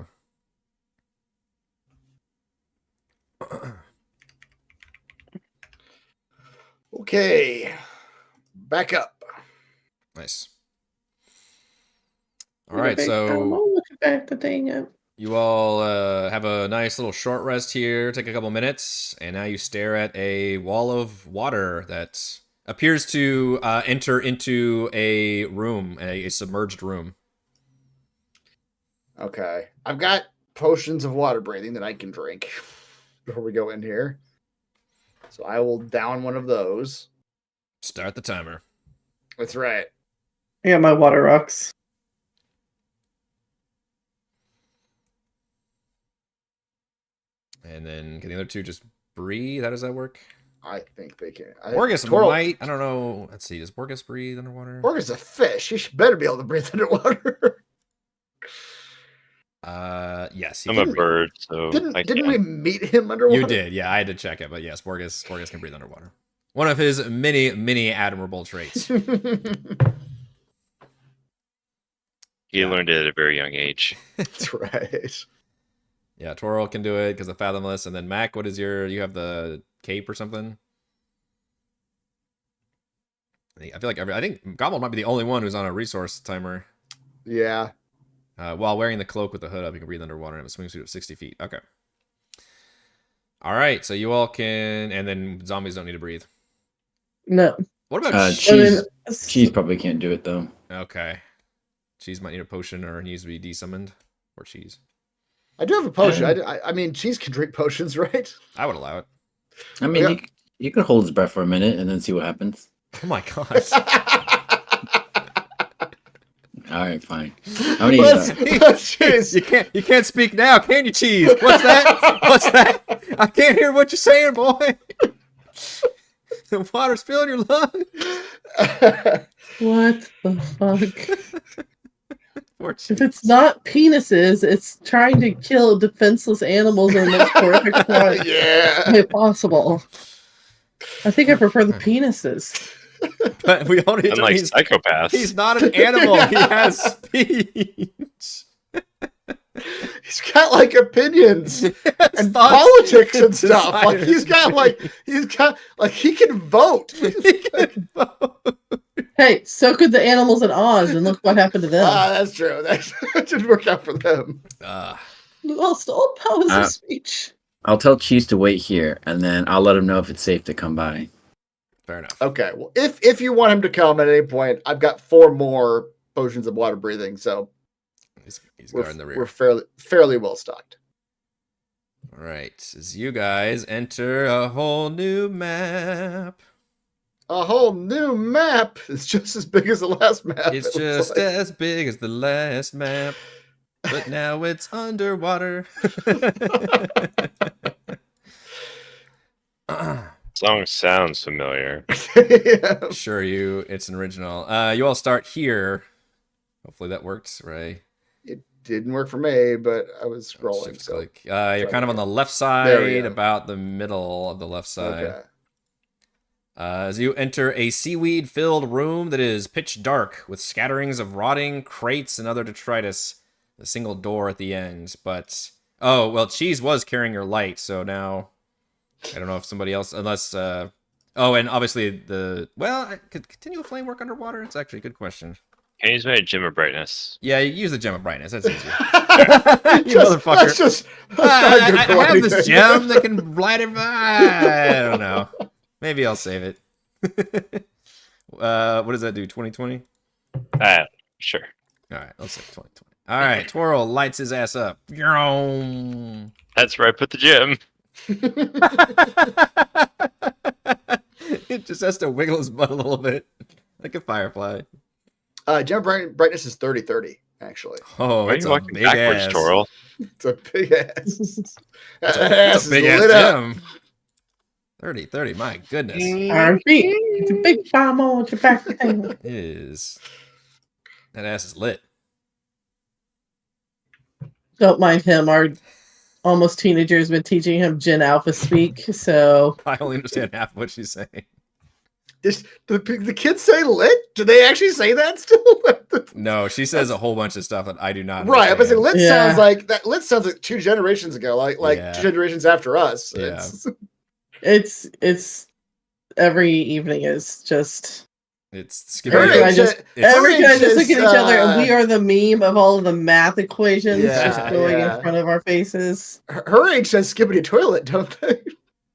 Okay. Back up. Nice. All right, so look back the thing up. You all have a nice little short rest here. Take a couple minutes, and now you stare at a wall of water that appears to enter into a room, a submerged room. Okay. I've got potions of water breathing that I can drink before we go in here. So I will down one of those. Start the timer. That's right. I got my water rocks. And then can the other two just breathe? How does that work? I think they can. Borgus might. I don't know. Let's see. Does Borgus breathe underwater? Borgus is a fish. He should better be able to breathe underwater. Yes. I'm a bird, so didn't we meet him underwater? You did. Yeah, I had to check it, but yes, Borgus can breathe underwater. One of his many admirable traits. He learned it at a very young age. That's right. Yeah, Toro can do it because of Fathomless. And then Mac, what is you have the cape or something? I feel like I think Goblin might be the only one who's on a resource timer. Yeah. While wearing the cloak with the hood up, you can breathe underwater and have a swimsuit of 60 feet. Okay. All right, so you all can, and then zombies don't need to breathe. No. What about Cheese? Cheese probably can't do it though. Okay. Cheese might need a potion or needs to be desummoned. Or Cheese. I do have a potion. I mean, Cheese can drink potions, right? I would allow it. I mean, you could hold his breath for a minute and then see what happens. Oh my god. All right, fine. How many? Cheese. You can't speak now, can you, Cheese? What's that? What's that? I can't hear what you're saying, boy. The water's filling your lungs. What the fuck? If it's not penises, it's trying to kill defenseless animals in the most horrific way possible. I think I prefer the penises. But we only Unlike psychopaths. He's not an animal. He has speech. He's got like opinions and politics and stuff. Like he's got he can vote. He can vote. Hey, so could the animals in Oz, and look what happened to them. That's true. That didn't work out for them. We lost all powers of speech. I'll tell Cheese to wait here, and then I'll let him know if it's safe to come by. Fair enough. Okay. Well, if you want him to come at any point, I've got 4 more potions of water breathing, so he's guarding the rear. We're fairly well stocked. All right, as you guys enter a whole new map. A whole new map. It's just as big as the last map. It's it looks just like. as big as the last map, but now it's underwater. Song sounds familiar. Yeah. Sure, it's an original. You all start here. Hopefully that works, Ray. It didn't work for me, but I was scrolling. Shift So. click. You're kind of on the left There we side, go. about the middle of the left side. Okay. As you enter a seaweed-filled room that is pitch dark, with scatterings of rotting crates and other detritus. A single door at the end, but... Oh, well, Cheese was carrying your light, so now... I don't know if somebody else... Unless... Oh, and obviously the... Well, could continual flame work underwater? It's actually a good question. Can you use my gem of brightness? Yeah, you use the gem of brightness. That's easier. You Just- motherfucker. That's just. That's I not good for have this anything. gem that can light it. I don't know. Maybe I'll save it. What does that do? 2020? Sure. All right, let's say 2020. All right, Twirl lights his ass up. Vroom. That's where I put the gem. It just has to wiggle his butt a little bit, like a firefly. Gem brightness is 30/30, actually. Oh, Why are it's you a walking big backwards, ass. Toril? It's a big ass. It's That a ass big is ass lit up. gem. 30, my goodness. R&B. It's a big farm on your back. It is. That ass is lit. Don't mind him. Our almost teenager has been teaching him Gen Alpha speak, so I only understand half of what she's saying. The kids say lit? Do they actually say that still? No, she says a whole bunch of stuff that I do not Right, but understand. lit Yeah. sounds like that. Lit sounds like 2 generations ago, like Yeah. 2 generations after us. Yeah. it's every evening is just It's every Her guy age- just it's- every age guy just is, look at each other, and we are the meme of all of the math equations Yeah, just going yeah. in front of our faces. her age says skibbity toilet, don't they?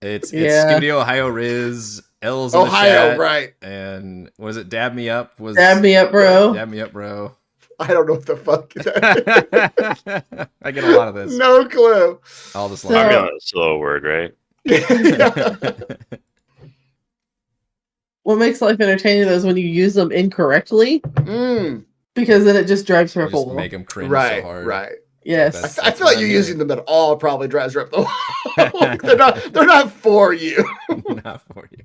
It's Yeah. Skibidi Ohio Riz, L's in the Ohio, chat, right? and was it Dab Me Up? Was Dab me up, bro. Dab Me Up, bro. I don't know what the fuck. That I get a lot of this. is. No clue. All this So- Probably line. on a slow word, right? Yeah. What makes life entertaining though is when you use them incorrectly, Mm, because then it just drives her up a Just wall. make them cringe right, so hard. right. Yes. That's- I feel what like you I'm using doing. them at all probably drives her up the wall. they're not for you. Not for you.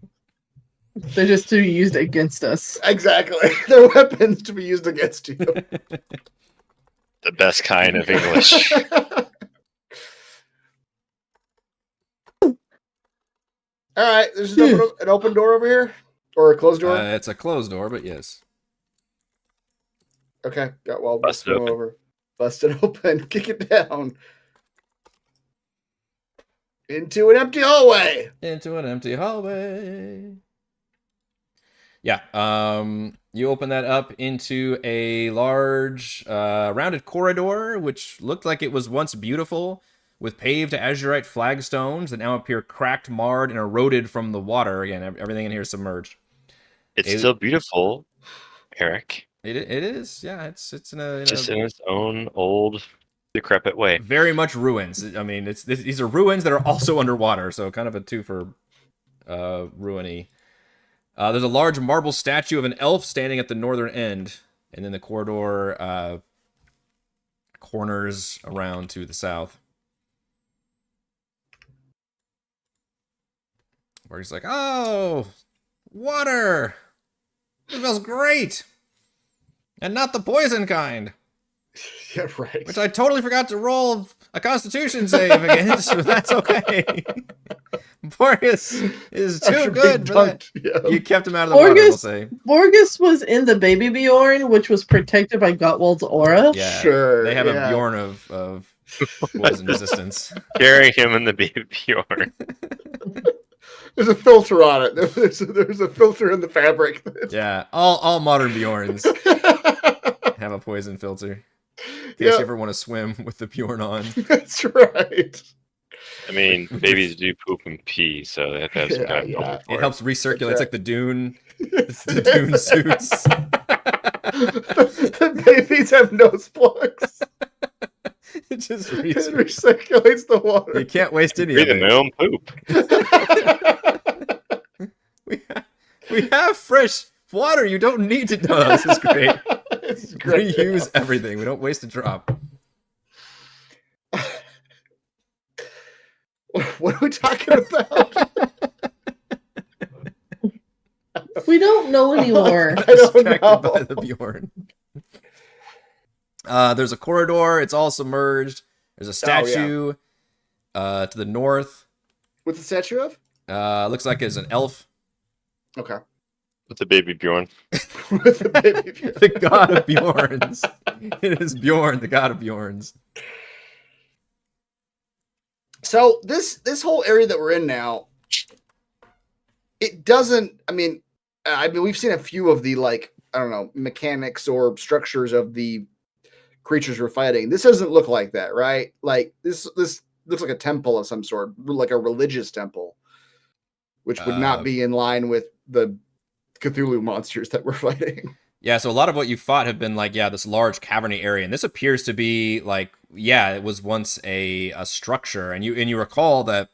They're just to be used against us. Exactly. They're weapons to be used against you. The best kind of English. All right, there's an open door over here, or a closed door. It's a closed door, but yes. Okay, got well. Bust it Go open. over. Bust it open. Kick it down into an empty hallway. Into an empty hallway. Yeah, you open that up into a large, rounded corridor, which looked like it was once beautiful, with paved azurite flagstones that now appear cracked, marred, and eroded from the water. Again, everything in here is submerged. It's It- still beautiful, Eric. It is, yeah. It's in a Just in its own old, decrepit way. very much ruins. I mean, these are ruins that are also underwater, so kind of a two for ruiny. There's a large marble statue of an elf standing at the northern end, and then the corridor corners around to the south. Where he's like, "Oh, water! It smells great, and not the poison kind." Yeah, right. Which I totally forgot to roll a Constitution save against, but that's okay. Borgus is too After good being for that. dunked, yeah. You kept him out of the water, we'll Borgus- say. Borgus was in the baby Bjorn, which was protected by Gottwald's aura. Yeah, Sure. they have a yeah. Bjorn of poison resistance. Carrying him in the baby Bjorn. There's a filter on it. There's a filter in the fabric. Yeah, all modern Bjorns have a poison filter. In case Yeah. you ever want to swim with the Bjorn on. That's right. I mean, babies do poop and pee, so they have to have some kind of Yeah, filter yeah. for It helps recirculate. right. It's like the Dune, the Dune suits. The babies have nose plugs. Just It recirculates the water. You can't waste any of Breathing my it. own poop. We have fresh water. You don't need to. No, this is great. It's great. Reuse everything. We don't waste a drop. What are we talking about? We don't know anymore. I don't Distracted know. by the Bjorn. There's a corridor. It's all submerged. There's a statue to the north. What's the statue of? Looks like it's an elf. Okay. With the baby Bjorn. With the baby. The god of Bjorns. It is Bjorn, the god of Bjorns. So this whole area that we're in now, it doesn't. I mean, we've seen a few of the mechanics or structures of the creatures we're fighting. This doesn't look like that, right? Like this looks like a temple of some sort, like a religious temple, which would not be in line with the Cthulhu monsters that we're fighting. Yeah, so a lot of what you fought have been this large cavernous area, and this appears to be it was once a structure, and you recall that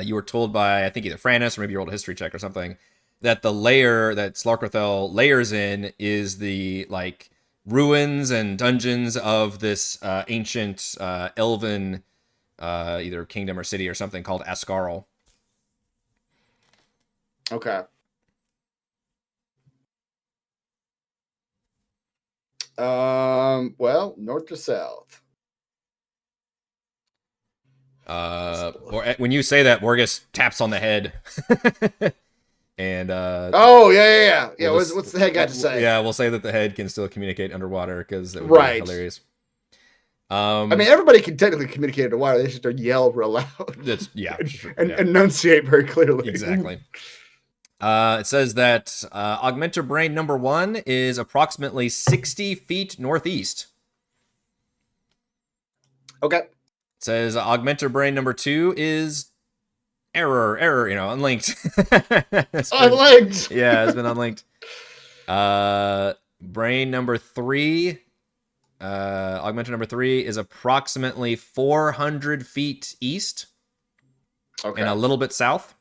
you were told by I think either Frannis or maybe your old history check or something that the layer that Slarkarthel layers in is the ruins and dungeons of this ancient elven either kingdom or city or something called Ascarle. Okay. Well, north to south. When you say that, Morgus taps on the head. And yeah. What's the head got to say? Yeah, we'll say that the head can still communicate underwater because it would be hilarious. I mean, everybody can technically communicate underwater. They just don't yell real loud. That's and enunciate very clearly. Exactly. It says that Augmenter Brain number 1 is approximately 60 feet northeast. Okay. It says Augmenter Brain number 2 is error, unlinked. Unlinked! Yeah, it's been unlinked. Brain number 3, Augmenter number 3 is approximately 400 feet east. Okay. And a little bit south.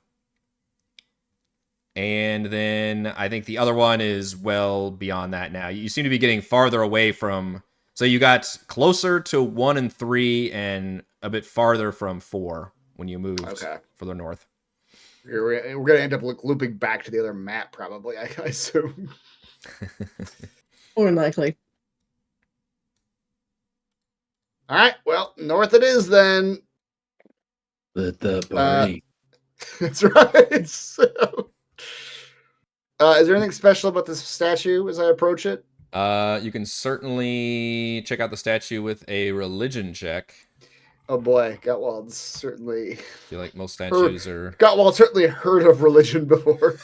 And then I think the other one is well beyond that now. You seem to be getting farther away from... So you got closer to 1 and 3 and a bit farther from 4 when you moved further north. We're going to end up looping back to the other map, probably, I assume. More than likely. All right, well, north it is then. Let the party. That's right. So, is there anything special about this statue as I approach it? You can certainly check out the statue with a religion check. Oh boy, Gottwald's certainly... I feel like most statues are... Gottwald certainly heard of religion before.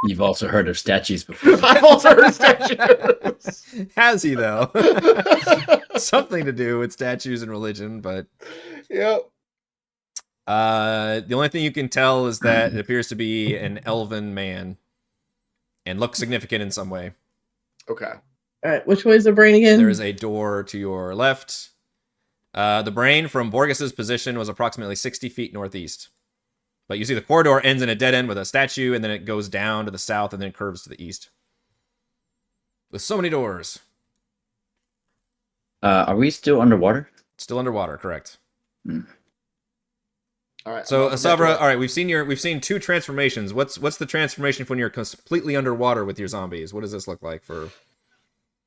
You've also heard of statues before. I've also heard of statues. Has he, though? Something to do with statues and religion, but... Yep. The only thing you can tell is that it appears to be an elven man and looks significant in some way. Okay. All right, which way is the brain again? There is a door to your left. The brain from Borges's position was approximately 60 feet northeast. But you see the corridor ends in a dead end with a statue, and then it goes down to the south and then curves to the east. With so many doors. Are we still underwater? Still underwater, correct. All right. So Asavra, all right, we've seen 2 transformations. What's the transformation when you're completely underwater with your zombies? What does this look like for...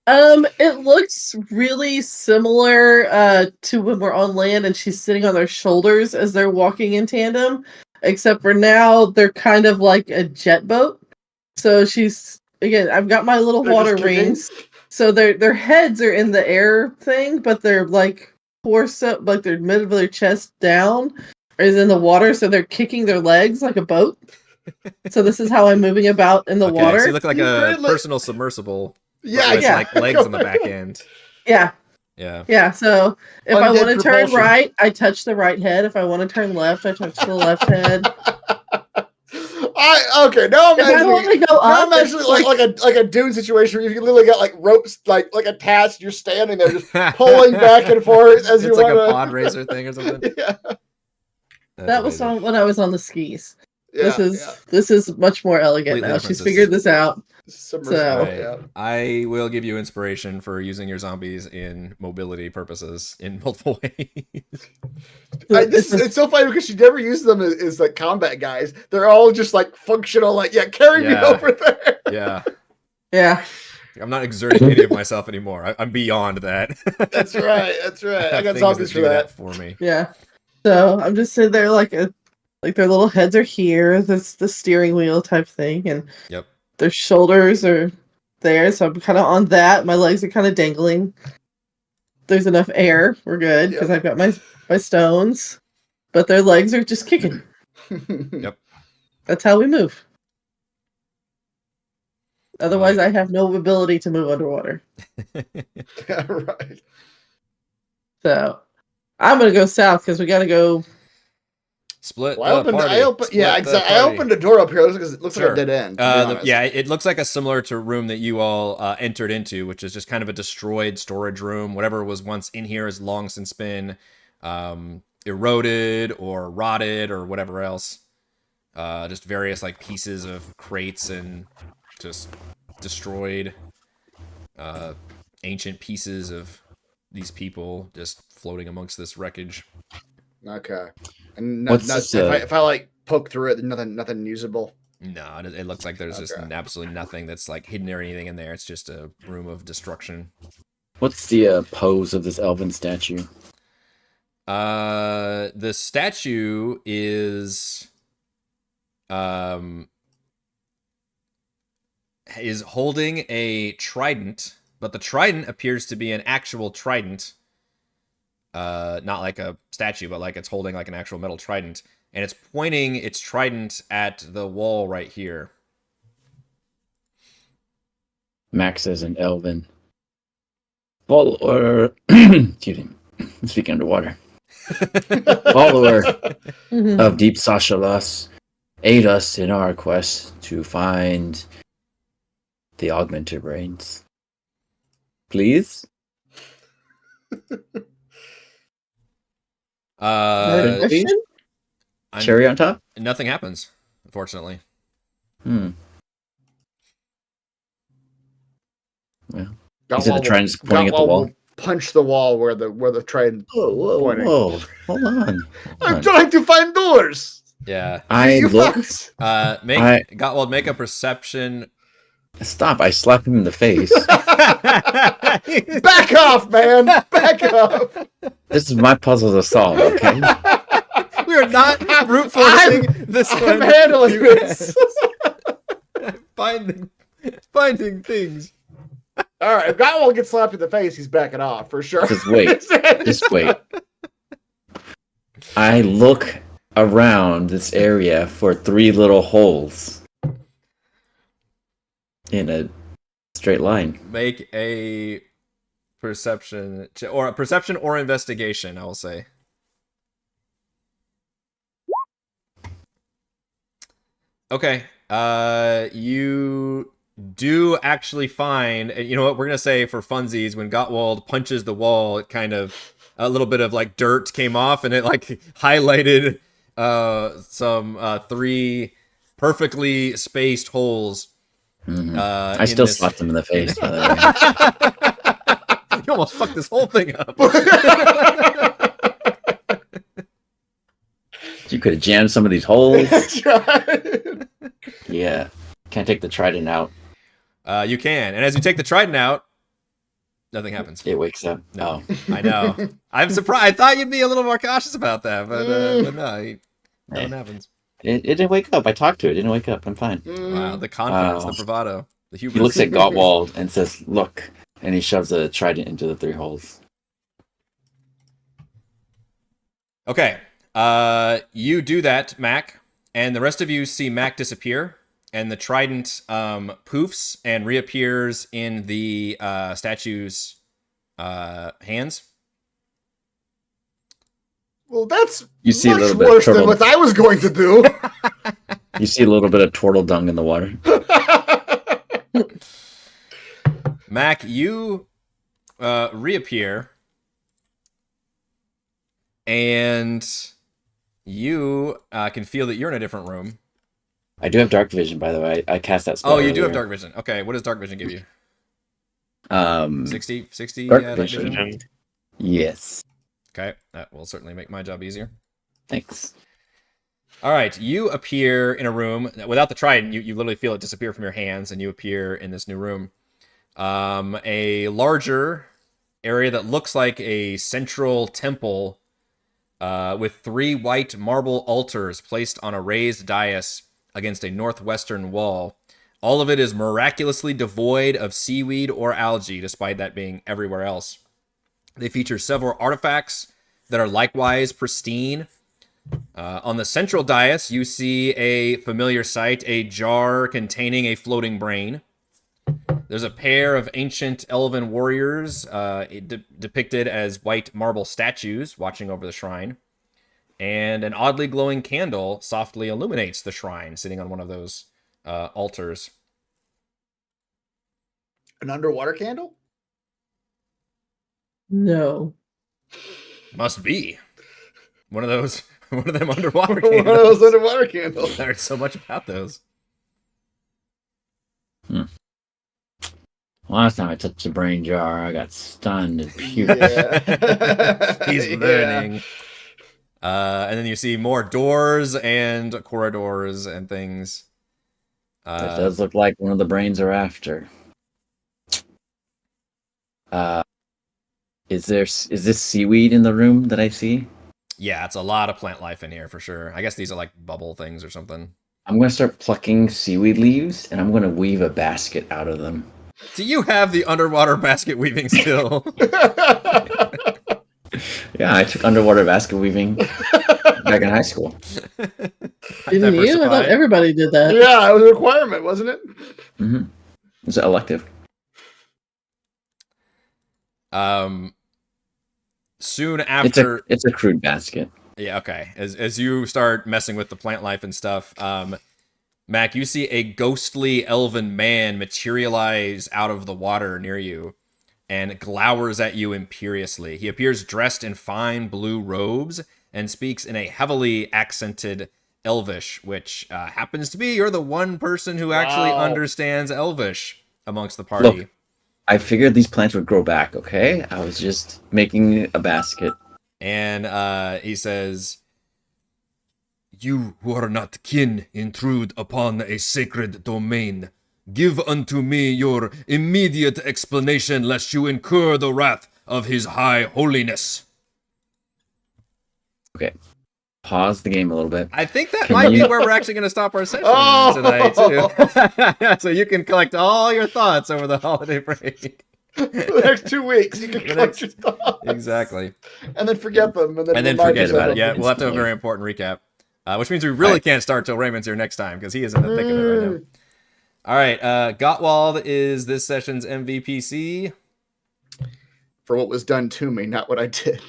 It looks really similar to when we're on land and she's sitting on their shoulders as they're walking in tandem, except for now they're kind of like a jet boat. So she's again, I've got my little water rings. So their heads are in the air thing, but they're like torso, like their middle of their chest down is in the water, so they're kicking their legs like a boat. So this is how I'm moving about in the water. So you look like a personal submersible. Yeah, with like legs on the back end. Yeah. So if I want to turn right, I touch the right head. If I want to turn left, I touch the left head. Okay, now I'm If I want imagining. to go Now up, I'm imagining it's like a dune situation where you literally got like ropes like attached. You're standing there just pulling back and forth as you It's like want a pod racer thing or something. Yeah, That's that was amazing. when I was on the skis. yeah, This is much more elegant Completely now. different She's figured this out. Submersible. Alright. Yeah. I will give you inspiration for using your zombies in mobility purposes in multiple ways. It's so funny because she never uses them as like combat guys. They're all just like functional. Like, carry me Yeah. over there. Yeah. Yeah. I'm not exerting any of myself anymore. I'm beyond that. That's right. That's right. I got Things zombies for do that. for me. Yeah. So I'm just sitting there like their little heads are here. That's the steering wheel type thing, and Yep. their shoulders are there. So I'm kind of on that. My legs are kind of dangling. There's enough air. We're good because I've got my stones, but their legs are just kicking. Yep. That's how we move. Otherwise, I have no ability to move underwater. Yeah, right. So I'm gonna go south because we gotta go. Split Well, the party. yeah, Split the exactly. I party. opened the door up here. It looks like Sure. a dead end. To be honest. Yeah, it looks like a similar to room that you all entered into, which is just kind of a destroyed storage room. Whatever was once in here has long since been eroded or rotted or whatever else. Just various like pieces of crates and just destroyed ancient pieces of these people just floating amongst this wreckage. Okay. And What's this, if I like poke through it, there's nothing usable. No, it looks like there's just Okay. absolutely nothing that's like hidden or anything in there. It's just a room of destruction. What's the pose of this elven statue? The statue is holding a trident, but the trident appears to be an actual trident. Not like a statue, but like it's holding like an actual metal trident, and it's pointing its trident at the wall right here. Max as an elven. Follower. Excuse me. I'm speaking underwater. Follower of Deep Sashalas, aid us in our quest to find the Augmenter brains. Please? Question? Cherry on top? Nothing happens, unfortunately. Well, Got Is it the wall- trident pointing at the got wall? will Punch the wall where the trident. Whoa, Pointing. whoa. Hold on. I'm trying to find doors. Yeah. I You look. fucks. Gottwald, make a perception. Stop. I slap him in the face. Back off, man. Back off. This is my puzzle to solve, okay? We are not brute forcing this I'm one. handling this. Finding things. All right, if Gottwald gets slapped in the face, he's backing off for sure. Just wait. Just wait. I look around this area for 3 little holes in a straight line. Make a perception or investigation, I will say. Okay. You do actually find, and you know what, we're gonna say for funsies, when Gottwald punches the wall, it kind of a little bit of like dirt came off and it like highlighted some 3 perfectly spaced holes. I still slapped him in the face, by the way. You almost fucked this whole thing up. You could have jammed some of these holes. That's right. Yeah. Can't take the trident out. You can, and as you take the trident out, nothing happens. It wakes up. No, Oh. I know. I'm surprised. I thought you'd be a little more cautious about that, but no, nothing happens. It didn't wake up. I talked to it. It didn't wake up. I'm fine. Wow, the confidence, the bravado, the hubris. He looks at Gottwald and says, "Look," and he shoves a trident into the 3 holes. Okay, you do that, Mac, and the rest of you see Mac disappear, and the trident poofs and reappears in the statue's hands. Well, that's You see a much little bit worse of than trouble. what I was going to do. You see a little bit of turtle dung in the water. Mac, you reappear, and you can feel that you're in a different room. I do have dark vision, by the way. I cast that spell. Oh, you do have earlier. dark vision. Okay, what does dark vision give you? 60 dark night vision. vision? Yes. Okay, that will certainly make my job easier. Thanks. All right, you appear in a room without the trident. You literally feel it disappear from your hands, and you appear in this new room. A larger area that looks like a central temple with 3 white marble altars placed on a raised dais against a northwestern wall. All of it is miraculously devoid of seaweed or algae, despite that being everywhere else. They feature several artifacts that are likewise pristine. On the central dais, you see a familiar sight, a jar containing a floating brain. There's a pair of ancient elven warriors depicted as white marble statues watching over the shrine. And an oddly glowing candle softly illuminates the shrine, sitting on one of those altars. An underwater candle? No. Must be one of those. One of them underwater One of candles. those underwater candles. There's so much about those. Last time I touched the brain jar, I got stunned and puked. Yeah. He's learning. And then you see more doors and corridors and things. That does look like one of the brains are after. Is this seaweed in the room that I see? Yeah, it's a lot of plant life in here for sure. I guess these are like bubble things or something. I'm gonna start plucking seaweed leaves, and I'm gonna weave a basket out of them. Do you have the underwater basket weaving skill? Yeah, I took underwater basket weaving back in high school. Didn't you? I thought everybody did that. Yeah, it was a requirement, wasn't it? Mm-hmm. Is it elective? Soon after, it's a crude basket. Yeah, okay. As you start messing with the plant life and stuff, Mac, you see a ghostly elven man materialize out of the water near you and glowers at you imperiously. He appears dressed in fine blue robes and speaks in a heavily accented Elvish, which happens to be you're the one person who actually understands Elvish amongst the party. Look, I figured these plants would grow back, okay? I was just making a basket. And he says, "You who are not kin intrude upon a sacred domain. Give unto me your immediate explanation, lest you incur the wrath of his high holiness." Okay. Pause the game a little bit. I think that might be where we're actually going to stop our session tonight, too. So you can collect all your thoughts over the holiday break. For the next 2 weeks, you can collect your thoughts. Exactly. And then forget them. And then forget about it. Yeah, we'll have to have a very important recap. Which means we really can't start till Raymond's here next time, because he is in the thick of it right now. All right, Gottwald is this session's MVPC. For what was done to me, not what I did.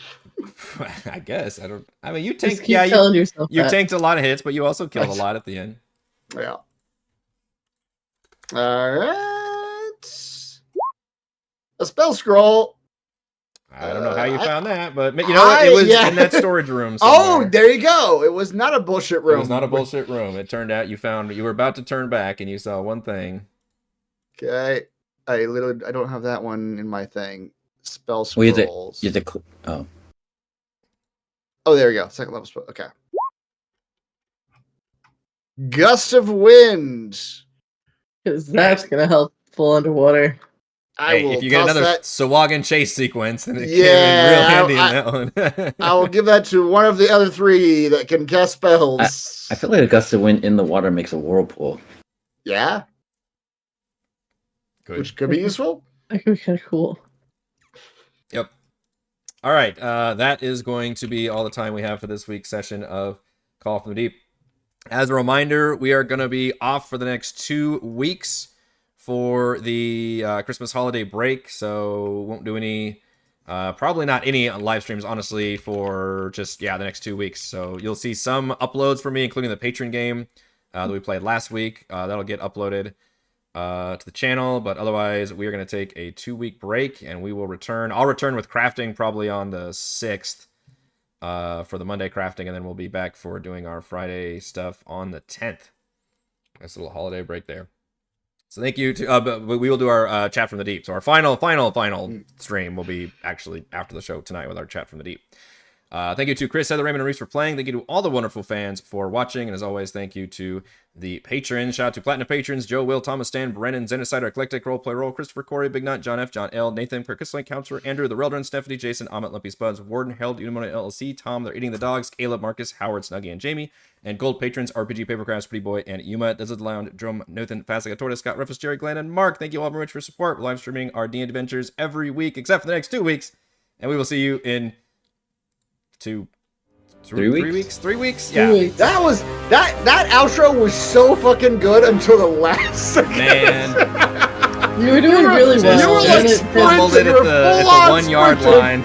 I guess. I mean, you Just tanked. keep telling yourself you that. tanked a lot of hits, but you also killed a lot at the end. Yeah. All right. A spell scroll. I don't know how you found that, but you know what? It was in that storage room somewhere. Oh, there you go. It was not a bullshit room. It was not a bullshit room. It turned out you were about to turn back and you saw one thing. Okay. I don't have that one in my thing. Spell scrolls. Oh, there you go. Second level spell. Okay. Gust of wind. Because that's going to help full underwater. If you get another Sawagan chase sequence, then it came in real handy in that one. I will give that to one of the other 3 that can cast spells. I feel like a gust of wind in the water makes a whirlpool. Yeah. Good. Which could be useful. That could be kind of cool. Yep. All right. That is going to be all the time we have for this week's session of Call from the Deep. As a reminder, we are going to be off for the next 2 weeks for the Christmas holiday break, so won't do any, probably not any live streams, honestly, for just, the next 2 weeks. So you'll see some uploads for me, including the Patreon game, that we played last week. That'll get uploaded to the channel, but otherwise we are going to take a 2-week break, and we will return. I'll return with crafting probably on the 6th for the Monday crafting, and then we'll be back for doing our Friday stuff on the 10th. Nice little holiday break there. So thank you to, but we will do our chat from the deep. So our final stream will be actually after the show tonight with our chat from the deep. Thank you to Chris, Heather, Raymond, and Reese for playing. Thank you to all the wonderful fans for watching. And as always, thank you to the patrons. Shout out to Platinum patrons, Joe, Will, Thomas, Stan, Brennan, Zenicider, Eclectic, Roleplay Roll, Christopher, Corey, Big Nut, John F, John L, Nathan, Perkis Link, Counselor, Andrew, The Reldron, Stephanie, Jason, Amit, Lumpy Spuds, Warden, Harold, Unimona LLC, Tom, They're Eating the Dogs, Caleb, Marcus, Howard, Snuggy, and Jamie. And gold patrons, RPG Papercrafts, Pretty Boy, and Yuma, Desert Lounge, Drum, Nathan, Fasica, Tortoise, Scott, Rufus, Jerry, Glenn, and Mark. Thank you all very much for your support. We're live streaming our D&D adventures every week, except for the next 2 weeks. And we will see you in 3 weeks? 3 weeks? Yeah. 3 weeks. That was that outro was so fucking good until the last second. Man. You were doing really well. You were like Just sprinting. fumbled it You at were the full-on 1 yard sprinting. line.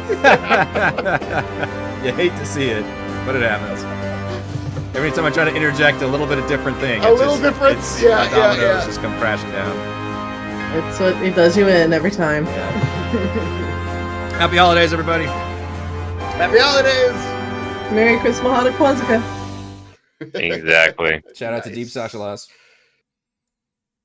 You hate to see it, but it happens. Every time I try to interject a little bit of different thing, A little difference? Yeah, my dominoes yeah. just come crashing down. It's what it does you in every time. Yeah. Happy holidays, everybody. Happy holidays. Merry Christmas, Hanukkah, Kwanzaa. Exactly. Shout out to Deep Sashalas.